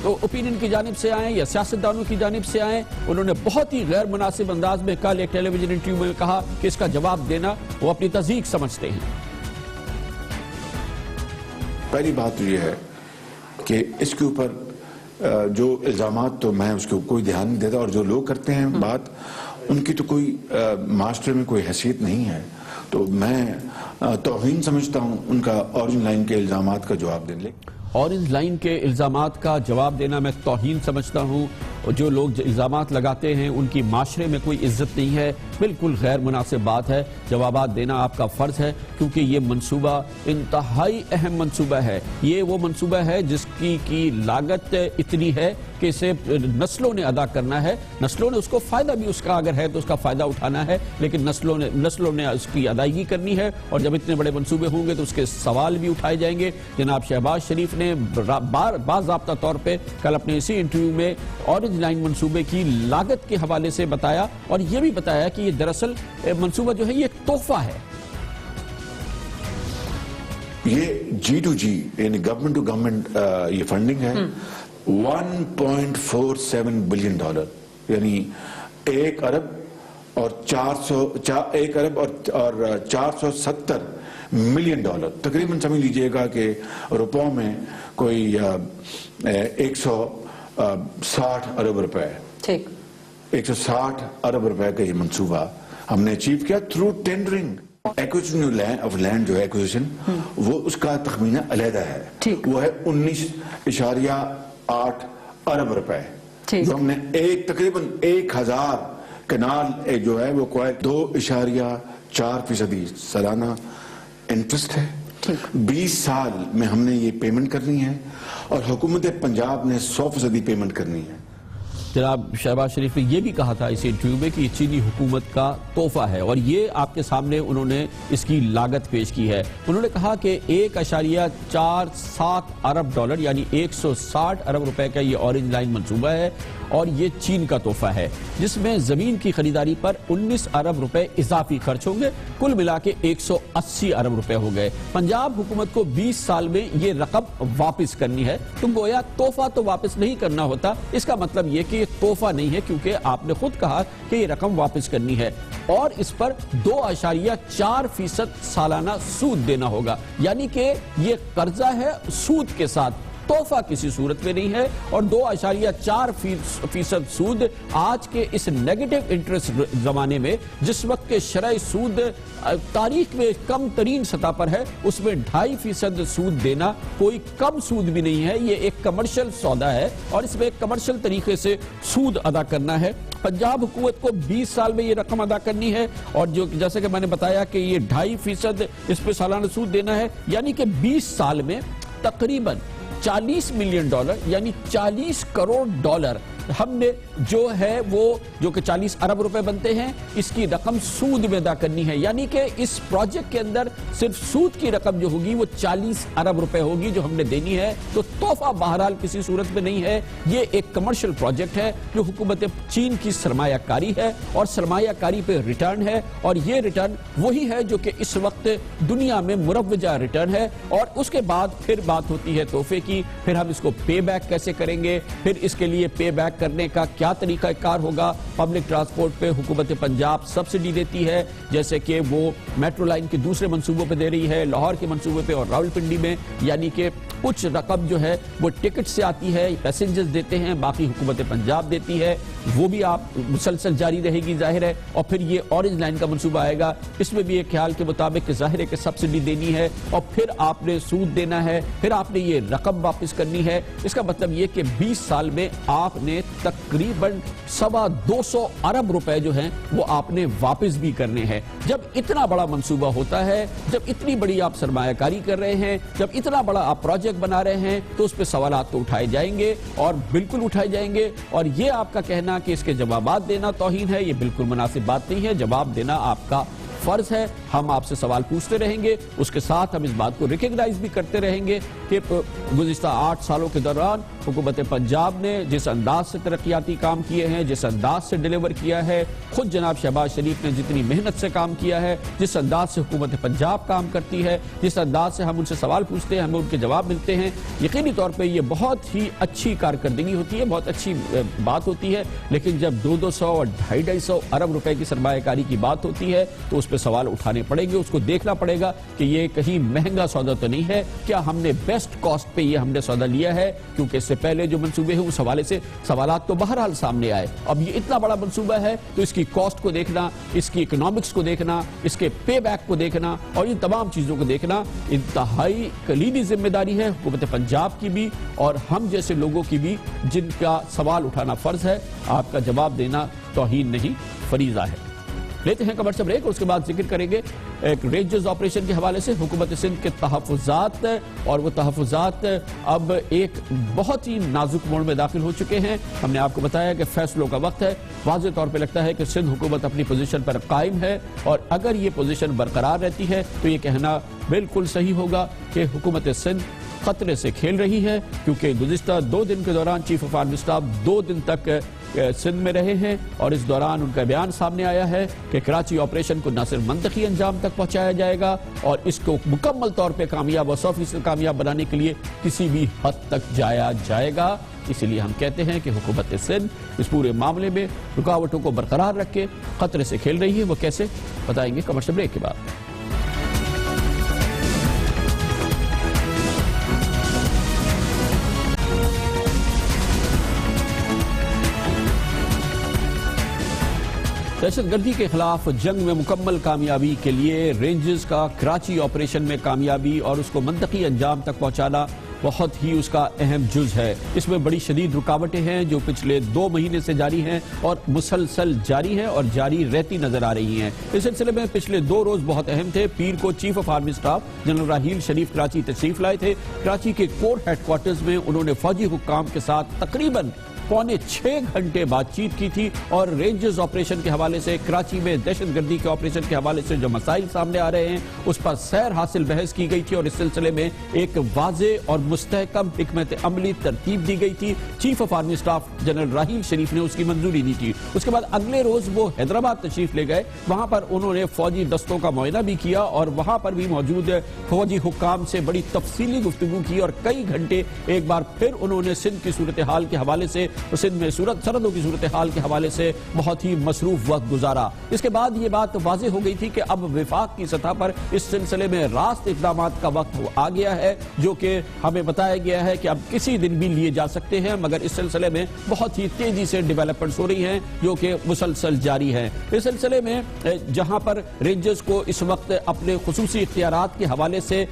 اوپینین کی جانب سے آئیں یا سیاستدانوں کی جانب سے آئیں. انہوں نے بہت ہی غیر مناسب انداز میں کل ایک ٹیلی ویژن انٹرویو میں کہا کہ اس کا جواب دینا وہ اپنی تصدیق سمجھتے ہیں. پہلی بات تو یہ ہے کہ اس کے اوپر جو الزامات, تو میں اس کو کوئی دھیان نہیں دیتا, اور جو لوگ کرتے ہیں بات, ان کی تو کوئی معاشرے میں کوئی حیثیت نہیں ہے. تو میں توہین سمجھتا ہوں ان کا اورنج لائن کے الزامات کا جواب دینے. اورنج لائن کے الزامات کا جواب دینا میں توہین سمجھتا ہوں, اور جو لوگ الزامات لگاتے ہیں ان کی معاشرے میں کوئی عزت نہیں ہے. بالکل غیر مناسب بات ہے. جوابات دینا آپ کا فرض ہے, کیونکہ یہ منصوبہ انتہائی اہم منصوبہ ہے. یہ وہ منصوبہ ہے جس کی لاگت اتنی ہے کہ اسے نسلوں نے ادا کرنا ہے. نسلوں نے اس کو فائدہ بھی اس کا اگر ہے تو اس کا فائدہ اٹھانا ہے, لیکن نسلوں نے اس کی ادائیگی کرنی ہے. اور جب اتنے بڑے منصوبے ہوں گے تو اس کے سوال بھی اٹھائے جائیں گے. جناب شہباز شریف نے باضابطہ طور پہ کل اپنے اسی انٹرویو میں اورنج لائن منصوبے کی لاگت کے حوالے سے بتایا, اور یہ بھی بتایا کہ یہ دراصل منصوبہ جو ہے یہ ایک تحفہ ہے. یہ G2G یعنی گورنمنٹ ٹو گورنمنٹ یہ فنڈنگ ہے. $1.47 بلین, یعنی 1 ارب اور 1 ارب اور 470 ملین ڈالر، تقریباً سمجھ لیجئے گا کہ روپوں میں کوئی 160 ارب روپے، 160 ارب روپے کا یہ منصوبہ ہم نے اچیو کیا through tendering. Acquisition of land جو ہے ایکوزیشن، وہ اس کا تخمینہ علیحدہ ہے، وہ ہے 19.8 ارب روپے، جو ہم نے تقریباً 1000 کنال جو ہے وہ 2.4% سالانہ انٹرسٹ ہے، 20 سال میں ہم نے یہ پیمنٹ کرنی ہے، اور حکومت پنجاب نے 100% پیمنٹ کرنی ہے۔ جناب شہباز شریف نے یہ بھی کہا تھا اس انٹرویو میں کہ یہ چینی حکومت کا تحفہ ہے، اور یہ آپ کے سامنے انہوں نے اس کی لاگت پیش کی ہے۔ انہوں نے کہا کہ 1.47 ارب ڈالر یعنی 160 ارب روپے کا یہ اورنج لائن منصوبہ ہے، اور یہ چین کا تحفہ ہے، جس میں زمین کی خریداری پر 19 ارب روپے اضافی خرچ ہوں گے، کل ملا کے 180 ارب روپے ہو گئے۔ پنجاب حکومت کو 20 سال میں یہ رقم واپس کرنی ہے، تو گویا تحفہ تو واپس نہیں کرنا ہوتا، اس کا مطلب یہ کہ یہ تحفہ نہیں ہے، کیونکہ آپ نے خود کہا کہ یہ رقم واپس کرنی ہے، اور اس پر 2.4% سالانہ سود دینا ہوگا، یعنی کہ یہ قرضہ ہے سود کے ساتھ، تحفہ کسی صورت میں نہیں ہے۔ اور 2.4% سود آج کے اس نیگیٹو انٹرسٹ زمانے میں، جس وقت کے شرعی سود تاریخ میں کم ترین سطح پر ہے، اس میں 2.5% سود دینا کوئی کم سود بھی نہیں ہے، یہ ایک کمرشل سودا ہے، اور اس میں ایک کمرشل طریقے سے سود ادا کرنا ہے۔ پنجاب حکومت کو 20 سال میں یہ رقم ادا کرنی ہے، اور جو جیسے کہ میں نے بتایا کہ یہ 2.5% اس پہ سالانہ سود دینا ہے، یعنی کہ 20 سال میں تقریباً 40 ملین ڈالر یعنی 40 کروڑ ڈالر ہم نے جو ہے وہ جو کہ 40 ارب روپے بنتے ہیں، اس کی رقم سود میں ادا کرنی ہے، یعنی کہ اس پروجیکٹ کے اندر صرف سود کی رقم جو ہوگی وہ 40 ارب روپے ہوگی جو ہم نے دینی ہے۔ تو تحفہ بہرحال کسی صورت میں نہیں ہے، یہ ایک کمرشل پروجیکٹ ہے جو حکومت چین کی سرمایہ کاری ہے، اور سرمایہ کاری پہ ریٹرن ہے، اور یہ ریٹرن وہی ہے جو کہ اس وقت دنیا میں مروجہ ریٹرن ہے۔ اور اس کے بعد پھر بات ہوتی ہے تحفے کی، پھر ہم اس کو پے بیک کیسے کریں گے، پھر اس کے لیے پے بیک کرنے کا کیا طریقہ کار ہوگا۔ پبلک ٹرانسپورٹ پہ حکومت پنجاب سبسڈی دیتی ہے، جیسے کہ وہ میٹرو لائن کے دوسرے منصوبوں پہ دے رہی ہے، لاہور کے منصوبے پہ اور راولپنڈی میں، یعنی کہ کچھ رقم جو ہے وہ ٹکٹ سے آتی ہے، پیسنجرز دیتے ہیں، باقی حکومت پنجاب دیتی ہے، وہ بھی آپ مسلسل جاری رہے گی ظاہر ہے۔ اور پھر یہ اورنج لائن کا منصوبہ آئے گا، اس میں بھی ایک خیال کے مطابق ظاہر ہے کہ سبسڈی دینی ہے، اور پھر آپ نے سود دینا ہے، پھر آپ نے یہ رقم واپس کرنی ہے۔ اس کا مطلب یہ کہ 20 سال میں آپ نے تقریباً 225 ارب روپے جو ہیں وہ آپ نے واپس بھی کرنے ہیں۔ جب اتنا بڑا منصوبہ ہوتا ہے، جب اتنی بڑی آپ سرمایہ کاری کر رہے ہیں، جب اتنا بڑا آپ پروجیکٹ بنا رہے ہیں، تو اس پہ سوالات تو اٹھائے جائیں گے، اور بالکل اٹھائے جائیں گے۔ اور یہ آپ کا کہنا کہ اس کے جوابات دینا توہین ہے، یہ بالکل مناسب بات نہیں ہے۔ جواب دینا آپ کا فرض ہے، ہم آپ سے سوال پوچھتے رہیں گے، اس کے ساتھ ہم اس بات کو ریکگنائز بھی کرتے رہیں گے کہ گزشتہ 8 سالوں کے دوران حکومت پنجاب نے جس انداز سے ترقیاتی کام کیے ہیں، جس انداز سے ڈیلیور کیا ہے، خود جناب شہباز شریف نے جتنی محنت سے کام کیا ہے، جس انداز سے حکومت پنجاب کام کرتی ہے، جس انداز سے ہم ان سے سوال پوچھتے ہیں، ہمیں ان کے جواب ملتے ہیں، یقینی طور پہ یہ بہت ہی اچھی کارکردگی ہوتی ہے، بہت اچھی بات ہوتی ہے۔ لیکن جب 200 اور 250 ارب روپے کی سرمایہ کاری کی بات ہوتی ہے، تو اس پہ سوال اٹھانے پڑیں گے، اس کو دیکھنا پڑے گا کہ یہ کہیں مہنگا سودا تو نہیں ہے، کیا ہم نے بیسٹ کاسٹ پہ یہ ہم نے سودا لیا ہے، کیونکہ اس سے پہلے جو منصوبے ہیں اس حوالے سے سوالات تو بہرحال سامنے آئے۔ اب یہ اتنا بڑا منصوبہ ہے تو اس کی کاسٹ کو دیکھنا، اس کی اکنامکس کو دیکھنا، اس کے پے بیک کو دیکھنا، اور ان تمام چیزوں کو دیکھنا انتہائی کلیدی ذمہ داری ہے حکومت پنجاب کی بھی، اور ہم جیسے لوگوں کی بھی، جن کا سوال اٹھانا فرض ہے، آپ کا جواب دینا توہین نہیں فریضہ ہے۔ لیتے ہیں کمرشل بریک، اور اس کے بعد ذکر کریں گے ایک رینجرز آپریشن کے حوالے سے حکومت سندھ کے تحفظات، اور وہ تحفظات اب ایک بہت ہی نازک موڑ میں داخل ہو چکے ہیں۔ ہم نے آپ کو بتایا کہ فیصلوں کا وقت ہے، واضح طور پہ لگتا ہے کہ سندھ حکومت اپنی پوزیشن پر قائم ہے، اور اگر یہ پوزیشن برقرار رہتی ہے تو یہ کہنا بالکل صحیح ہوگا کہ حکومت سندھ خطرے سے کھیل رہی ہے، کیونکہ گزشتہ 2 دن کے دوران چیف آف آرمی اسٹاف 2 دن تک سندھ میں رہے ہیں اور اس دوران ان کا بیان سامنے آیا ہے کہ کراچی آپریشن کو نہ صرف منطقی انجام تک پہنچایا جائے گا اور اس کو مکمل طور پہ کامیاب اور 100% کامیاب بنانے کے لیے کسی بھی حد تک جایا جائے گا. اسی لیے ہم کہتے ہیں کہ حکومت سندھ اس پورے معاملے میں رکاوٹوں کو برقرار رکھ کے خطرے سے کھیل رہی ہے. وہ کیسے بتائیں گے کمرشل بریک کے بعد. دہشت گردی کے خلاف جنگ میں مکمل کامیابی کے لیے رینجز کا کراچی آپریشن میں کامیابی اور اس کو منطقی انجام تک پہنچانا بہت ہی اس کا اہم جز ہے. اس میں بڑی شدید رکاوٹیں ہیں جو پچھلے 2 مہینے سے جاری ہیں اور مسلسل جاری ہیں اور جاری رہتی نظر آ رہی ہیں. اس سلسلے میں پچھلے 2 روز بہت اہم تھے. پیر کو chief of army staff general Raheel Sharif Karachi تشریف لائے تھے. کراچی کے کور ہیڈ کوارٹرز میں انہوں نے فوجی حکام کے ساتھ تقریباً 6 گھنٹے بات چیت کی تھی اور رینجز آپریشن کے حوالے سے کراچی میں دہشت گردی کے آپریشن کے حوالے سے جو مسائل سامنے آ رہے ہیں اس پر سیر حاصل بحث کی گئی تھی اور اس سلسلے میں ایک واضح اور مستحکم حکمت عملی ترتیب دی گئی تھی. Chief of army staff general Raheel Sharif نے اس کی منظوری دی تھی. اس کے بعد اگلے روز وہ حیدرآباد تشریف لے گئے. وہاں پر انہوں نے فوجی دستوں کا معائنہ بھی کیا اور وہاں پر بھی موجود فوجی حکام سے بڑی تفصیلی گفتگو کی اور کئی گھنٹے ایک بار پھر انہوں نے سندھ کی صورتحال کے حوالے سے سندھ میں سرحدوں کی صورتحال کے حوالے سے بہت ہی مصروف وقت گزارا. اس کے بعد یہ بات واضح ہو گئی تھی کہ اب وفاق کی سطح پر اس سلسلے میں راست اقدامات کا وقت آ گیا ہے جو کہ ہمیں بتایا گیا ہے کہ اب کسی دن بھی لیے جا سکتے ہیں مگر اس سلسلے میں بہت ہی تیزی سے ڈیولپمنٹس ہو رہی ہیں جو کہ مسلسل جاری ہیں. اس سلسلے میں جہاں پر رینجرز کو اس وقت اپنے خصوصی اختیارات کے حوالے سے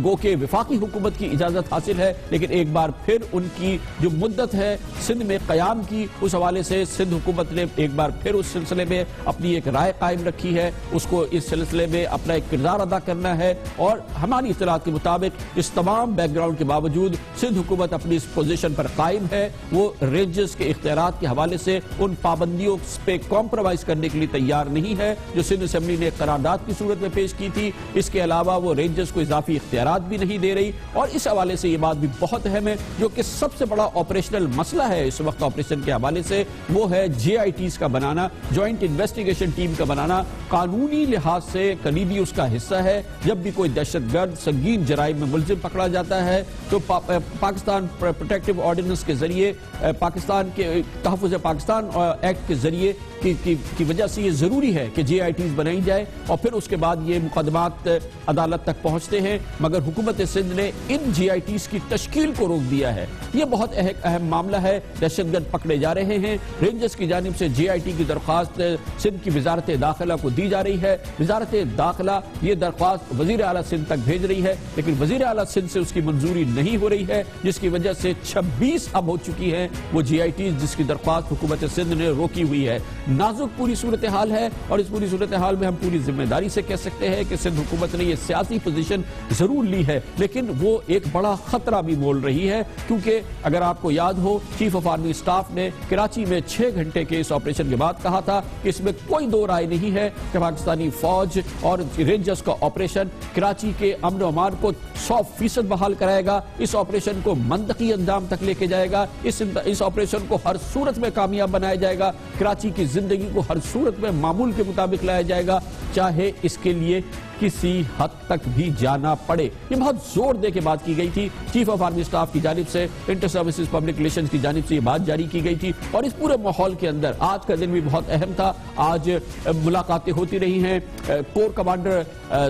گو کہ وفاقی حکومت کی اجازت حاصل ہے لیکن ایک بار پھر ان کی جو مدت ہے سندھ میں قیام کی اس حوالے سے سندھ حکومت نے ایک بار پھر اس سلسلے میں اپنی ایک رائے قائم رکھی ہے. اس کو اس سلسلے میں اپنا ایک کردار ادا کرنا ہے اور ہماری اطلاعات کے مطابق اس تمام بیک گراؤنڈ کے باوجود سندھ حکومت اپنی اس پوزیشن پر قائم ہے. وہ رینجرز کے اختیارات کے حوالے سے ان پابندیوں پہ کمپرومائز کرنے کے لیے تیار نہیں ہے جو سندھ اسمبلی نے قرارداد کی صورت میں پیش کی تھی. اس کے علاوہ وہ رینجرز کو اضافی اختیارات بھی نہیں دے رہی اور اس حوالے سے یہ بات بھی بہت اہم ہے جو کہ سب سے بڑا آپریشنل مسئلہ ہے اس وقت آپریشن کے حوالے سے وہ ہے JITs کا بنانا, جوائنٹ انویسٹیگیشن ٹیم کا بنانا. قانونی لحاظ سے کلیدی اس کا حصہ ہے. جب بھی کوئی دہشت گرد سنگین جرائم میں ملزم پکڑا جاتا ہے تو پاکستان پروٹیکٹیو آرڈیننس کے ذریعے پاکستان کے تحفظ پاکستان ایکٹ کے ذریعے کی وجہ سے یہ ضروری ہے کہ JITs بنائی جائے اور پھر اس کے بعد یہ مقدمات عدالت تک پہنچتے ہیں مگر حکومت سندھ نے ان JITs کی تشکیل کو روک دیا ہے. یہ بہت اہم معاملہ ہے. دہشت گرد پکڑے جا رہے ہیں. رینجرز کی جانب سے JIT کی درخواست سندھ کی وزارت داخلہ کو دی جا رہی ہے. وزارت داخلہ یہ درخواست وزیر اعلیٰ سندھ تک بھیج رہی ہے لیکن وزیر اعلیٰ سندھ سے اس کی منظوری نہیں ہو رہی ہے جس کی وجہ سے 26 اب ہو چکی ہیں وہ JITs جس کی درخواست حکومت سندھ نے روکی ہوئی ہے. نازک پوری صورتحال ہے اور اس پوری صورتحال میں ہم پوری ذمہ داری سے کہہ سکتے ہیں کہ سندھ حکومت نے یہ سیاسی پوزیشن ضرور لی ہے لیکن وہ ایک بڑا خطرہ بھی مول رہی ہے کیونکہ اگر آپ کو یاد ہو چیف آف آرمی سٹاف نے کراچی میں 6 گھنٹے کے اس آپریشن کے بعد کہا تھا کہ اس میں کوئی دو رائے نہیں ہے کہ پاکستانی فوج اور رینجرز کا آپریشن کراچی کے امن و امان کو 100% بحال کرائے گا. اس آپریشن کو منطقی انجام تک لے کے جائے گا. اس آپریشن کو ہر صورت میں کامیاب بنایا جائے گا. کراچی کی زندگی کو ہر صورت میں معمول کے مطابق لایا جائے گا چاہے اس کے لیے کسی حد تک بھی جانا پڑے. یہ بہت زور دے کے بات کی گئی تھی. چیف آف آرمی سٹاف کی جانب سے انٹر سروسز پبلک ریلیشنز کی جانب سے یہ بات جاری کی گئی تھی اور اس پورے ماحول کے اندر آج کا دن بھی بہت اہم تھا. آج ملاقاتیں ہوتی رہی ہیں. کور کمانڈر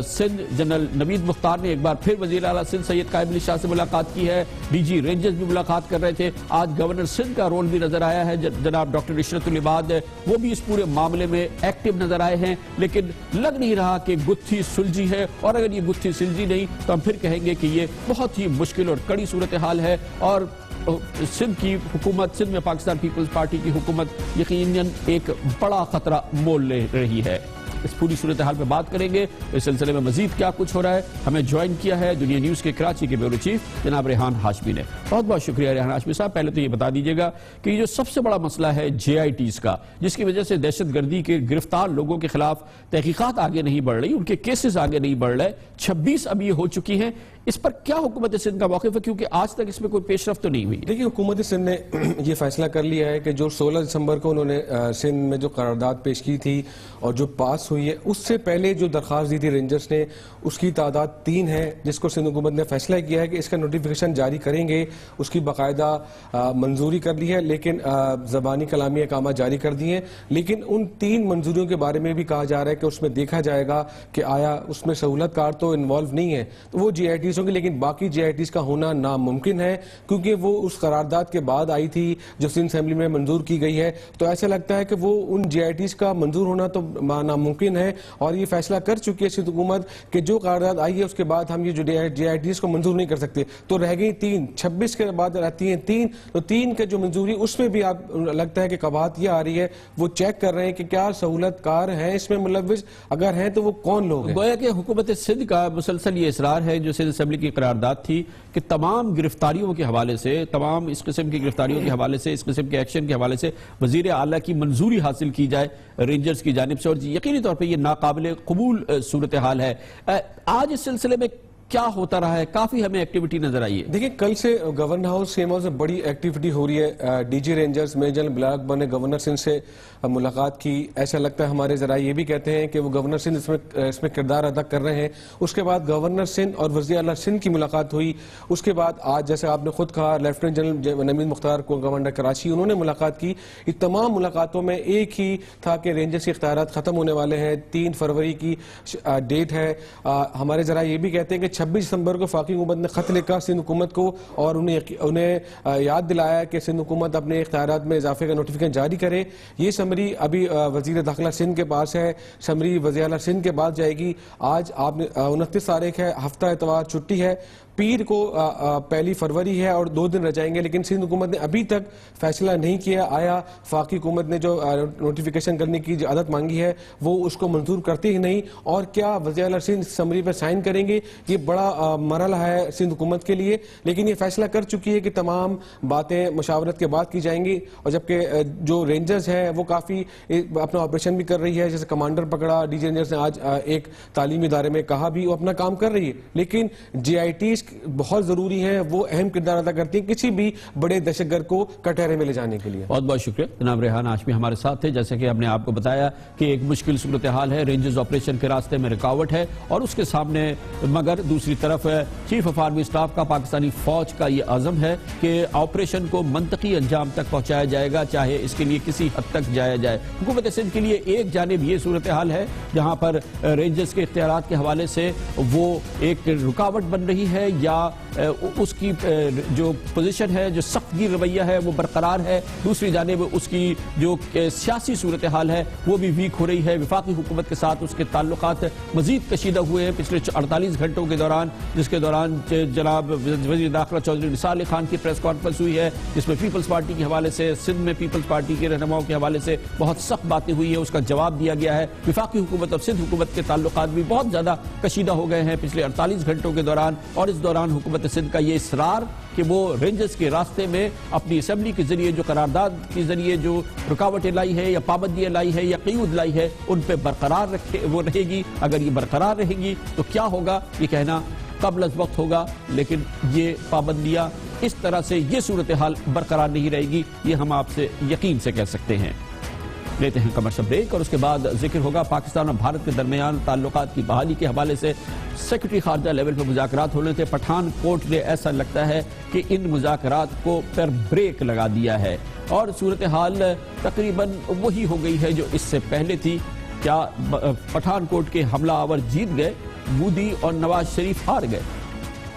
سندھ جنرل نوید مختار نے ایک بار پھر وزیر اعلیٰ سندھ سید قائم علی شاہ سے ملاقات کی ہے. DG رینجرز بھی ملاقات کر رہے تھے. آج گورنر سندھ کا رول بھی نظر آیا ہے جناب ڈاکٹر عشرت العباد, وہ بھی اس پورے معاملے میں ایکٹیو نظر آئے ہیں لیکن لگ نہیں رہا کہ گتھی سلجھی ہے اور اگر یہ گتھی سلجھی نہیں تو ہم پھر کہیں گے کہ یہ بہت ہی مشکل اور کڑی صورتحال ہے اور سندھ کی حکومت, سندھ میں پاکستان پیپلز پارٹی کی حکومت یقیناً ایک بڑا خطرہ مول لے رہی ہے. اس پوری صورتحال پہ بات کریں گے. اس سلسلے میں مزید کیا کچھ ہو رہا ہے ہمیں جوائن کیا ہے دنیا نیوز کے کراچی کے بیورو چیف جناب ریحان ہاشمی نے. بہت بہت شکریہ ریحان ہاشمی صاحب. پہلے تو یہ بتا دیجئے گا کہ یہ جو سب سے بڑا مسئلہ ہے JITs کا جس کی وجہ سے دہشت گردی کے گرفتار لوگوں کے خلاف تحقیقات آگے نہیں بڑھ رہی, ان کے کیسز آگے نہیں بڑھ رہے, 26 اب یہ ہو چکی ہیں. اس پر کیا حکومت سندھ کا موقف ہے، کیونکہ آج تک اس میں کوئی پیش رفت تو نہیں ہوئی؟ دیکھیے حکومت سندھ نے یہ فیصلہ کر لیا ہے کہ جو 16 دسمبر کو انہوں نے سندھ میں جو قرارداد پیش کی تھی اور جو پاس ہوئی ہے، اس سے پہلے جو درخواست دی تھی رینجرز نے اس کی تعداد 3 ہے، جس کو سندھ حکومت نے فیصلہ کیا ہے کہ اس کا نوٹیفیکیشن جاری کریں گے، اس کی باقاعدہ منظوری کر لی ہے، لیکن زبانی کلامی احکامات جاری کر دیے ہیں، لیکن ان 3 منظوریوں کے بارے میں بھی کہا جا رہا ہے کہ اس میں دیکھا جائے گا کہ آیا اس میں سہولت کار تو انوالو نہیں ہے، تو وہ جی آئی ٹیز ہوں گے، لیکن باقی جی آئی ٹیز کا ہونا ناممکن ہے، کیونکہ وہ اس قرارداد کے بعد آئی تھی جو سندھ اسمبلی میں منظور کی گئی ہے، تو ایسا لگتا ہے کہ وہ ان جی آئی ٹیز کا منظور ہونا تو ناممکن ہے، اور یہ فیصلہ کر چکی ہے سندھ حکومت کہ جو قرارداد آئی ہے اس کے بعد ہم یہ جو جی آئی ٹیز کو منظور نہیں کر سکتے، تو رہ گئی 3، 26 کے بعد رہتی ہیں 3، تو 3 کے جو منظوری اس میں بھی آپ لگتا ہے کہ قباحت یہ آ رہی ہے، وہ چیک کر رہے ہیں کہ کیا سہولت کار ہیں اس میں ملوث، اگر ہیں تو وہ کون لوگ ہیں۔ گویا کہ حکومت سندھ کا مسلسل یہ اصرار ہے جو سندھ اسمبلی کی قرارداد تھی کہ تمام گرفتاریوں کے حوالے سے، تمام اس قسم کی گرفتاریوں کے حوالے سے، اس قسم کے ایکشن کے حوالے سے وزیر اعلیٰ کی منظوری حاصل کی جائے رینجرز کی جانب سے، اور یقینی طور پہ یہ ناقابل قبول صورتحال ہے۔ آج اس سلسلے میں کیا ہوتا رہا ہے؟ کافی ہمیں ایکٹیویٹی نظر آئی ہے۔ دیکھیں کل سے گورنر ہاؤس سیم ہاؤس میں بڑی ایکٹیویٹی ہو رہی ہے، D G rangers major general Bilal Akbar نے گورنر سندھ سے ملاقات کی، ایسا لگتا ہے ہمارے ذرائع یہ بھی کہتے ہیں کہ وہ گورنر سندھ اس میں کردار ادا کر رہے ہیں۔ اس کے بعد گورنر سندھ اور وزیر اعلیٰ سندھ کی ملاقات ہوئی، اس کے بعد آج جیسے آپ نے خود کہا لیفٹیننٹ جنرل نمید مختار کو گورنر کراچی انہوں نے ملاقات کی۔ یہ تمام ملاقاتوں میں ایک ہی تھا کہ رینجرز کے اختیارات ختم ہونے والے ہیں، 3 فروری کی ڈیٹ ہے۔ ہمارے ذرائع یہ بھی کہتے ہیں کہ 26 دسمبر کو وفاقی حکومت نے خط لکھا سندھ حکومت کو اور انہیں یاد دلایا کہ سندھ حکومت اپنے اختیارات میں اضافے کا نوٹیفیکیشن جاری کرے۔ یہ سمری ابھی وزیر داخلہ سندھ کے پاس ہے، سمری وزیر اعلیٰ سندھ کے بعد جائے گی۔ آج آپ نے 29 تاریخ ہے، ہفتہ اتوار چھٹی ہے، پیر کو 1 فروری ہے اور 2 دن رہ جائیں گے، لیکن سندھ حکومت نے ابھی تک فیصلہ نہیں کیا آیا وفاقی حکومت نے جو نوٹیفیکیشن کرنے کی جو عادت مانگی ہے وہ اس کو منظور کرتی ہی نہیں، اور کیا وزیر اعلیٰ سندھ سمری پر سائن کریں گے؟ یہ بڑا مرحلہ ہے سندھ حکومت کے لیے، لیکن یہ فیصلہ کر چکی ہے کہ تمام باتیں مشاورت کے بعد کی جائیں گی، اور جبکہ جو رینجرز ہے وہ کافی اپنا آپریشن بھی کر رہی ہے، جیسے کمانڈر پکڑا ڈی جی رینجرز نے آج ایک تعلیمی ادارے میں کہا بھی وہ اپنا کام کر رہی ہے، لیکن جی آئی ٹیز بہت ضروری ہیں، وہ اہم کردار ادا کرتی ہیں کسی بھی بڑے دہشت گرد کو کٹہرے میں لے جانے کے لیے۔ بہت بہت شکریہ جناب ریحان ہاشمی ہمارے ساتھ تھے۔ جیسے کہ ہم نے آپ کو بتایا کہ ایک مشکل صورتحال ہے، رینجرز آپریشن کے راستے میں رکاوٹ ہے، اور اس کے سامنے مگر دوسری طرف چیف آف آرمی اسٹاف کا پاکستانی فوج کا یہ عزم ہے کہ آپریشن کو منطقی انجام تک پہنچایا جائے گا، چاہے اس کے لیے کسی حد تک جایا جائے۔ حکومت سندھ کے لیے ایک جانب یہ صورتحال ہے جہاں پر رینجرز کے اختیارات کے حوالے سے وہ ایک رکاوٹ بن رہی ہے، یا اس کی جو پوزیشن ہے، جو سخت گیر رویہ ہے وہ برقرار ہے، دوسری جانب اس کی جو سیاسی صورتحال ہے وہ بھی ویک ہو رہی ہے۔ وفاقی حکومت کے ساتھ اس کے تعلقات مزید کشیدہ ہوئے ہیں پچھلے 48 گھنٹوں کے دوران، جس کے دوران جناب وزیر داخلہ چودھری نثار علی خان کی پریس کانفرنس ہوئی ہے، جس میں پیپلز پارٹی کے حوالے سے، سندھ میں پیپلز پارٹی کے رہنماؤں کے حوالے سے بہت سخت باتیں ہوئی ہیں، اس کا جواب دیا گیا ہے۔ وفاقی حکومت اور سندھ حکومت کے تعلقات بھی بہت زیادہ کشیدہ ہو گئے ہیں پچھلے 48 گھنٹوں کے دوران، اور اس دوران حکومت سندھ کا یہ اصرار کہ وہ رینجرز کے راستے میں اپنی اسمبلی کے ذریعے جو قرارداد کے ذریعے جو رکاوٹیں لائی ہے یا پابندیاں لائی ہے یا قیود لائی ہے ان پہ برقرار وہ رہے گی۔ اگر یہ برقرار رہے گی تو کیا ہوگا یہ کہنا قبل از وقت ہوگا، لیکن یہ پابندیاں اس طرح سے یہ صورتحال برقرار نہیں رہے گی، یہ ہم آپ سے یقین سے کہہ سکتے ہیں۔ لیتے ہیں کمرشل بریک اور اس کے بعد ذکر ہوگا پاکستان اور بھارت کے درمیان تعلقات کی بحالی کے حوالے سے سیکرٹری خارجہ لیول پر مذاکرات ہونے تھے۔ پٹھان کوٹ نے ایسا لگتا ہے کہ ان مذاکرات کو پر بریک لگا دیا ہے اور صورتحال تقریباً وہی ہو گئی ہے جو اس سے پہلے تھی۔ کیا پٹھان کوٹ کے حملہ آور جیت گئے، مودی اور نواز شریف ہار گئے؟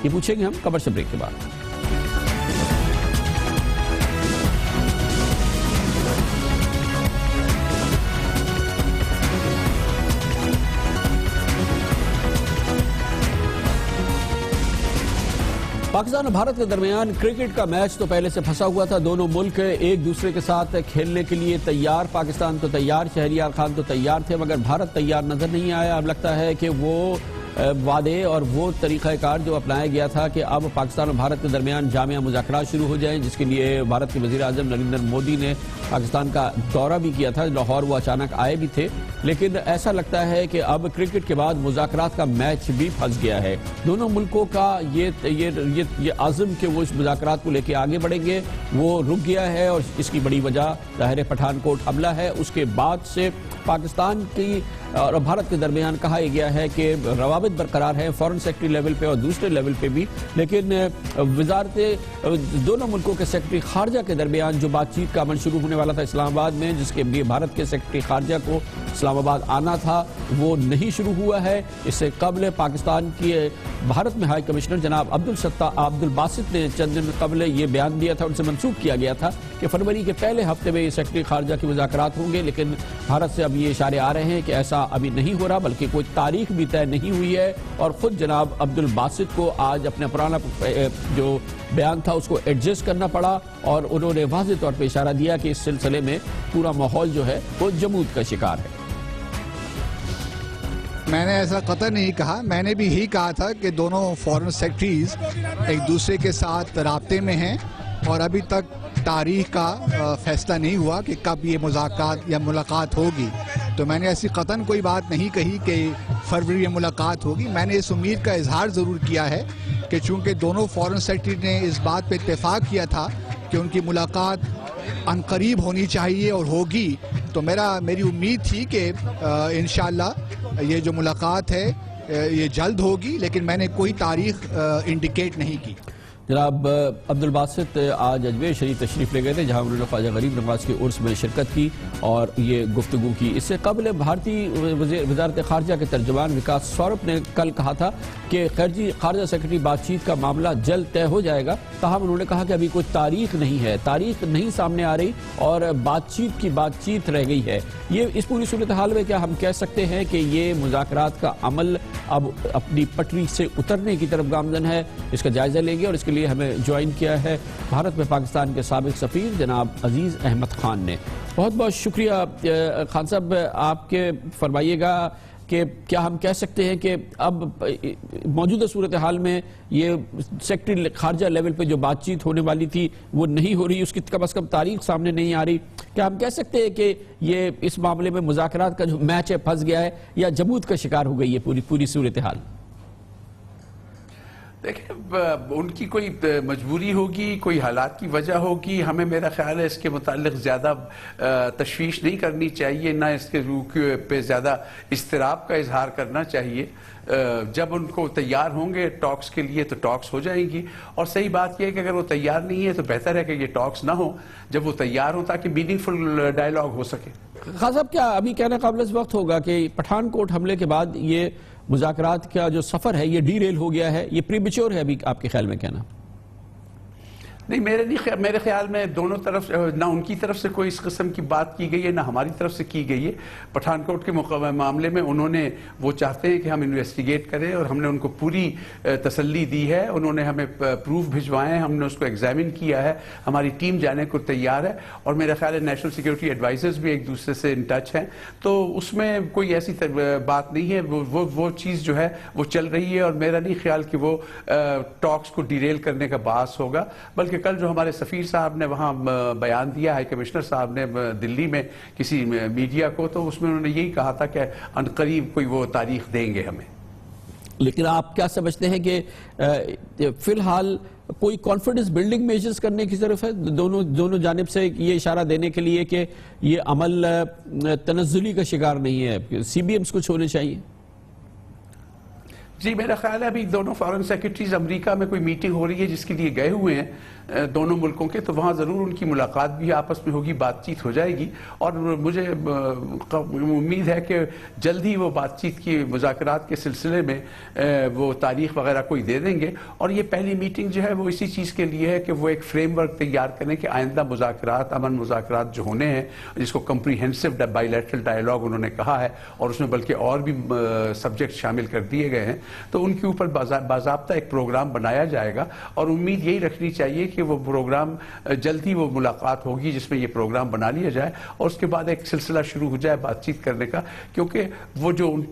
یہ پوچھیں گے ہم کمرشل بریک کے بعد۔ پاکستان اور بھارت کے درمیان کرکٹ کا میچ تو پہلے سے پھنسا ہوا تھا، دونوں ملک ایک دوسرے کے ساتھ کھیلنے کے لیے تیار، پاکستان تو تیار، شہریار خان تو تیار تھے، مگر بھارت تیار نظر نہیں آیا۔ اب لگتا ہے کہ وہ وعدے اور وہ طریقہ کار جو اپنایا گیا تھا کہ اب پاکستان اور بھارت کے درمیان جامع مذاکرات شروع ہو جائیں، جس کے لیے بھارت کے وزیر اعظم نریندر مودی نے پاکستان کا دورہ بھی کیا تھا، لاہور وہ اچانک آئے بھی تھے، لیکن ایسا لگتا ہے کہ اب کرکٹ کے بعد مذاکرات کا میچ بھی پھنس گیا ہے۔ دونوں ملکوں کا یہ عزم کہ وہ اس مذاکرات کو لے کے آگے بڑھیں گے وہ رک گیا ہے، اور اس کی بڑی وجہ ظاہر پٹھان کوٹ حملہ ہے۔ اس کے بعد سے پاکستان کی اور بھارت کے درمیان کہا یہ گیا ہے کہ روابط برقرار ہیں فارن سیکرٹری لیول پہ اور دوسرے لیول پہ بھی، لیکن دونوں ملکوں کے سیکرٹری خارجہ کے درمیان جو بات چیت کا عمل شروع ہونے والا تھا اسلام آباد میں، جس کے لیے بھارت کے سیکرٹری خارجہ کو اسلام آباد آنا تھا، وہ نہیں شروع ہوا ہے۔ اس سے قبل پاکستان کی بھارت میں ہائی کمشنر جناب عبد الباسط نے چند دن قبل یہ بیان دیا تھا، ان سے منسوخ کیا گیا تھا کہ فروری کے پہلے ہفتے میں یہ سیکرٹری خارجہ کی مذاکرات ہوں گے، لیکن بھارت سے اب یہ اشارے آ رہے ہیں کہ ایسا ابھی نہیں ہو رہا، بلکہ کوئی تاریخ بھی طے نہیں ہوئی ہے، اور خود جناب عبد الباسط کو آج اپنا پرانا جو بیان تھا اس کو ایڈجسٹ کرنا پڑا، اور انہوں نے واضح طور پہ اشارہ دیا کہ اس سلسلے میں پورا ماحول جو ہے وہ جمود کا شکار ہے۔ میں نے ایسا قطع نہیں کہا، میں نے بھی یہی کہا تھا کہ دونوں فارن سیکرٹریز ایک دوسرے کے ساتھ رابطے میں ہیں، اور ابھی تک تاریخ کا فیصلہ نہیں ہوا کہ کب یہ مذاکرات یا ملاقات ہوگی، تو میں نے ایسی قطعاً کوئی بات نہیں کہی کہ فروری میں ملاقات ہوگی۔ میں نے اس امید کا اظہار ضرور کیا ہے کہ چونکہ دونوں فارن سیکرٹری نے اس بات پہ اتفاق کیا تھا کہ ان کی ملاقات عنقریب ہونی چاہیے اور ہوگی، تو میری امید تھی کہ انشاءاللہ یہ جو ملاقات ہے یہ جلد ہوگی، لیکن میں نے کوئی تاریخ انڈیکیٹ نہیں کی۔ جناب عبد الباسط آج اجمیر شریف تشریف لے گئے تھے، جہاں انہوں نے خواجہ غریب نواز کے عرس میں شرکت کی اور یہ گفتگو کی۔ اس سے قبل بھارتی وزارت خارجہ کے ترجمان وکاس سوربھ نے کل کہا تھا کہ خارجہ سیکرٹری بات چیت کا معاملہ جلد طے ہو جائے گا، تاہم انہوں نے کہا کہ ابھی کوئی تاریخ نہیں ہے، تاریخ نہیں سامنے آ رہی اور بات چیت رہ گئی ہے۔ یہ اس پوری صورتحال میں کیا ہم کہہ سکتے ہیں کہ یہ مذاکرات کا عمل اب اپنی پٹری سے اترنے کی طرف گامزن ہے؟ اس کا جائزہ لیں گے، اور اس کے لیے ہمیں جوائن کیا ہے بھارت میں پاکستان کے سابق سفیر جناب عزیز احمد خان نے۔ بہت بہت شکریہ خان صاحب، آپ کے فرمائیے گا کہ کیا ہم کہہ سکتے ہیں کہ اب موجودہ صورتحال میں یہ سیکرٹری خارجہ لیول پہ جو بات چیت ہونے والی تھی وہ نہیں ہو رہی، اس کی کم از کم تاریخ سامنے نہیں آ رہی، کیا ہم کہہ سکتے ہیں کہ یہ اس معاملے میں مذاکرات کا جو میچ ہے پھنس گیا ہے یا جمود کا شکار ہو گئی ہے پوری صورتحال؟ دیکھیں، ان کی کوئی مجبوری ہوگی، کوئی حالات کی وجہ ہوگی، ہمیں میرا خیال ہے اس کے متعلق زیادہ تشویش نہیں کرنی چاہیے، نہ اس کے روح پہ زیادہ اضطراب کا اظہار کرنا چاہیے۔ جب ان کو تیار ہوں گے ٹاکس کے لیے تو ٹاکس ہو جائیں گی، اور صحیح بات یہ ہے کہ اگر وہ تیار نہیں ہے تو بہتر ہے کہ یہ ٹاکس نہ ہوں جب وہ تیار ہوں، تاکہ میننگ فل ڈائلاگ ہو سکے۔ خان صاحب، کیا ابھی کہنا قابل وقت ہوگا کہ پٹھان کوٹ حملے کے بعد یہ مذاکرات کا جو سفر ہے یہ ڈی ریل ہو گیا ہے، یہ پری میچور ہے ابھی آپ کے خیال میں کہنا؟ نہیں، میرے خیال میں دونوں طرف، نہ ان کی طرف سے کوئی اس قسم کی بات کی گئی ہے نہ ہماری طرف سے کی گئی ہے۔ پٹھان کوٹ کے معاملے میں انہوں نے وہ چاہتے ہیں کہ ہم انویسٹیگیٹ کریں، اور ہم نے ان کو پوری تسلی دی ہے، انہوں نے ہمیں پروف بھجوائے ہیں، ہم نے اس کو ایگزامن کیا ہے، ہماری ٹیم جانے کو تیار ہے، اور میرا خیال ہے نیشنل سیکیورٹی ایڈوائزرز بھی ایک دوسرے سے ان ٹچ ہیں، تو اس میں کوئی ایسی بات نہیں ہے، وہ چیز جو ہے وہ چل رہی ہے، اور میرا نہیں خیال کہ وہ ٹاکس کو ڈیریل کرنے کا باعث ہوگا، بلکہ کل جو ہمارے سفیر صاحب نے وہاں بیان دیا، ہائی کمشنر صاحب نے دلی میں کسی میڈیا کو، تو اس میں انہوں نے یہی کہا تھا کہ عنقریب کوئی وہ تاریخ دیں گے ہمیں۔ لیکن آپ کیا سمجھتے ہیں کہ فی الحال کوئی کانفیڈنس بلڈنگ میجرز کرنے کی ضرورت ہے دونوں جانب سے، یہ اشارہ دینے کے لیے کہ یہ عمل تنزلی کا شکار نہیں ہے، سی بی ایمز کچھ ہونے چاہیے؟ جی، میرا خیال ہے ابھی دونوں فارن سیکرٹریز امریکہ میں کوئی میٹنگ ہو رہی ہے جس کے لیے گئے ہوئے ہیں دونوں ملکوں کے، تو وہاں ضرور ان کی ملاقات بھی آپس میں ہوگی، بات چیت ہو جائے گی، اور مجھے امید ہے کہ جلد ہی وہ بات چیت کی مذاکرات کے سلسلے میں وہ تاریخ وغیرہ کوئی دے دیں گے، اور یہ پہلی میٹنگ جو ہے وہ اسی چیز کے لیے ہے کہ وہ ایک فریم ورک تیار کریں کہ آئندہ مذاکرات، امن مذاکرات جو ہونے ہیں، جس کو کمپریہنسو بائی لیٹرل ڈائلاگ انہوں نے کہا ہے، اور اس میں بلکہ اور بھی سبجیکٹ شامل کر دیے گئے ہیں، تو ان کے اوپر باضابطہ ایک پروگرام بنایا جائے گا، اور امید یہی رکھنی چاہیے کہ وہ پروگرام جلدی وہ ملاقات ہوگی جس میں یہ پروگرام بنا لیا جائے، اور اس کے بعد ایک سلسلہ شروع ہو جائے بات چیت کرنے کا، کیونکہ وہ جو ان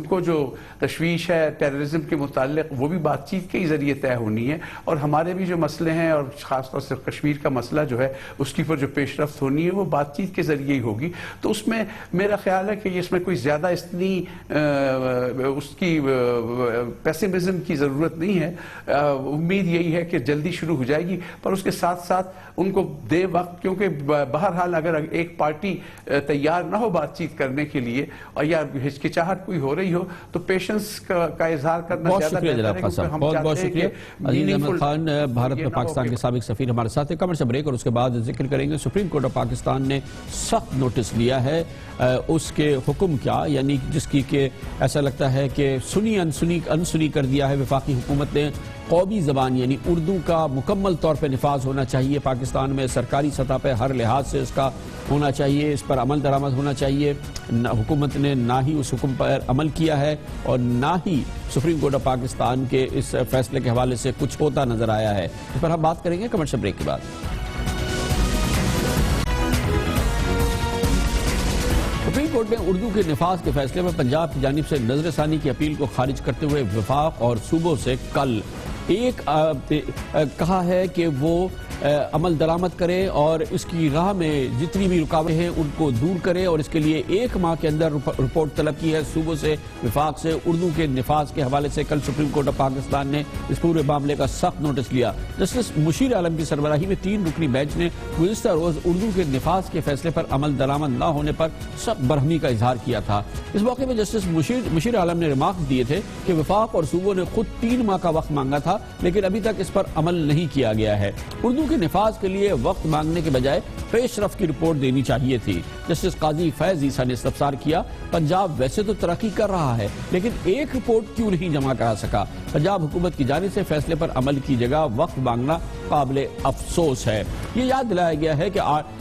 کو جو تشویش ہے ٹیررزم کے متعلق وہ بھی بات چیت کے ہی ذریعے طے ہونی ہے، اور ہمارے بھی جو مسئلے ہیں اور خاص طور سے کشمیر کا مسئلہ جو ہے اس کی پر جو پیش رفت ہونی ہے وہ بات چیت کے ذریعے ہی ہوگی۔ تو اس میں میرا خیال ہے کہ اس میں کوئی زیادہ اتنی اس کی پیسمزم کی ضرورت نہیں ہے، امید یہی ہے کہ جلدی شروع ہو جائے گی، پر اس کے ساتھ ساتھ ان کو دے وقت، کیونکہ بہرحال اگر ایک پارٹی تیار نہ ہو بات چیت کرنے کے لیے اور یا ہچکچاہٹ کوئی ہو رہی ہو تو پیشنس کا اظہار کرنا بہت زیادہ شکریہ بہتر جناب ہے، خان کیونکہ صاحب، ہم بہت چاہتے بہت ہیں شکریہ۔ کہ عزیز احمد meaningful خان بھارت یہ میں نہ ہو پاکستان کہ کے سابق سفیر ہمارے ساتھ ہیں۔ کمرشل بریک اور اس کے بعد ذکر کریں گے سپریم کورٹ آف پاکستان نے سخت نوٹس لیا ہے اس کے حکم کیا، یعنی جس کی کہ ایسا لگتا ہے کہ انسنی کر دیا ہے وفاقی حکومت نے۔ قومی زبان یعنی اردو کا مکمل طور پہ نفاذ ہونا چاہیے پاکستان میں، سرکاری سطح پہ ہر لحاظ سے اس کا ہونا چاہیے، اس پر عمل درآمد ہونا چاہیے۔ حکومت نے نہ ہی اس حکم پر عمل کیا ہے اور نہ ہی سپریم کورٹ آف پاکستان کے اس فیصلے کے حوالے سے کچھ ہوتا نظر آیا ہے۔ اس پر ہم بات کریں گے کمرشل بریک کے بعد۔ سپریم کورٹ نے اردو کے نفاذ کے فیصلے میں پنجاب کی جانب سے نظر ثانی کی اپیل کو خارج کرتے ہوئے وفاق اور صوبوں سے کل کہا ہے کہ وہ عمل درآمد کرے اور اس کی راہ میں جتنی بھی رکاوٹیں ہیں ان کو دور کرے، اور اس کے لیے 1 ماہ کے اندر رپورٹ طلب کی ہے صوبوں سے، وفاق سے۔ اردو کے نفاذ کے حوالے سے کل سپریم کورٹ آف پاکستان نے اس پورے معاملے کا سخت نوٹس لیا۔ جسٹس مشیر عالم کی سربراہی میں 3 رکنی بینچ نے گزشتہ روز اردو کے نفاذ کے فیصلے پر عمل درآمد نہ ہونے پر سخت برہمی کا اظہار کیا تھا۔ اس موقع میں جسٹس مشیر عالم نے ریمارک دیے تھے کہ وفاق اور صوبوں نے خود 3 ماہ کا وقت مانگا تھا، لیکن ابھی تک اس پر عمل نہیں کیا گیا ہے۔ اردو کے نفاذ کے لیے وقت مانگنے کے بجائے پیش رفت کی رپورٹ دینی چاہیے تھی۔ جسٹس قاضی فیض عیسیٰ نے استفسار کیا، پنجاب ویسے تو ترقی کر رہا ہے لیکن ایک رپورٹ کیوں نہیں جمع کرا سکا؟ پنجاب حکومت کی جانب سے فیصلے پر عمل کی جگہ وقت مانگنا قابل افسوس ہے۔ یہ یاد دلایا گیا ہے کہ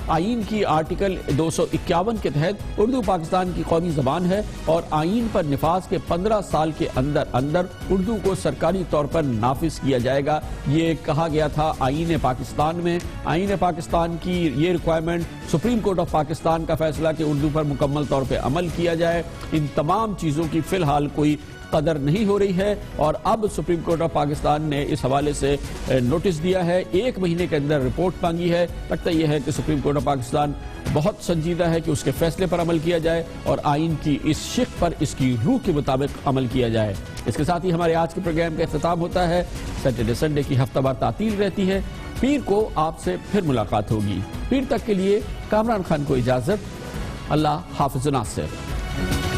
آئین کی آرٹیکل 251 کے تحت اردو پاکستان کی قومی زبان ہے اور آئین پر نفاذ کے 15 سال کے اندر اردو کو سرکاری طور پر نافذ کیا جائے گا۔ یہ کہا گیا تھا آئین پاکستان میں۔ آئین پاکستان کی یہ requirement, supreme court of Pakistan کا فیصلہ کہ اردو پر مکمل طور پہ عمل کیا جائے، ان تمام چیزوں کی فی الحال کوئی قدر نہیں ہو رہی ہے، اور اب سپریم کورٹ آف پاکستان نے اس حوالے سے نوٹس دیا ہے، 1 مہینے کے اندر رپورٹ مانگی ہے۔ لگتا یہ ہے کہ سپریم کورٹ آف پاکستان بہت سنجیدہ ہے کہ اس کے فیصلے پر عمل کیا جائے اور آئین کی اس شق پر اس کی روح کے مطابق عمل کیا جائے۔ اس کے ساتھ ہی ہمارے آج کے پروگرام کا اختتام ہوتا ہے۔ سیٹرڈے سنڈے کی ہفتہ وار تعطیل رہتی ہے، پیر کو آپ سے پھر ملاقات ہوگی۔ پیر تک کے لیے کامران خان کو اجازت، اللہ حافظ و ناصر۔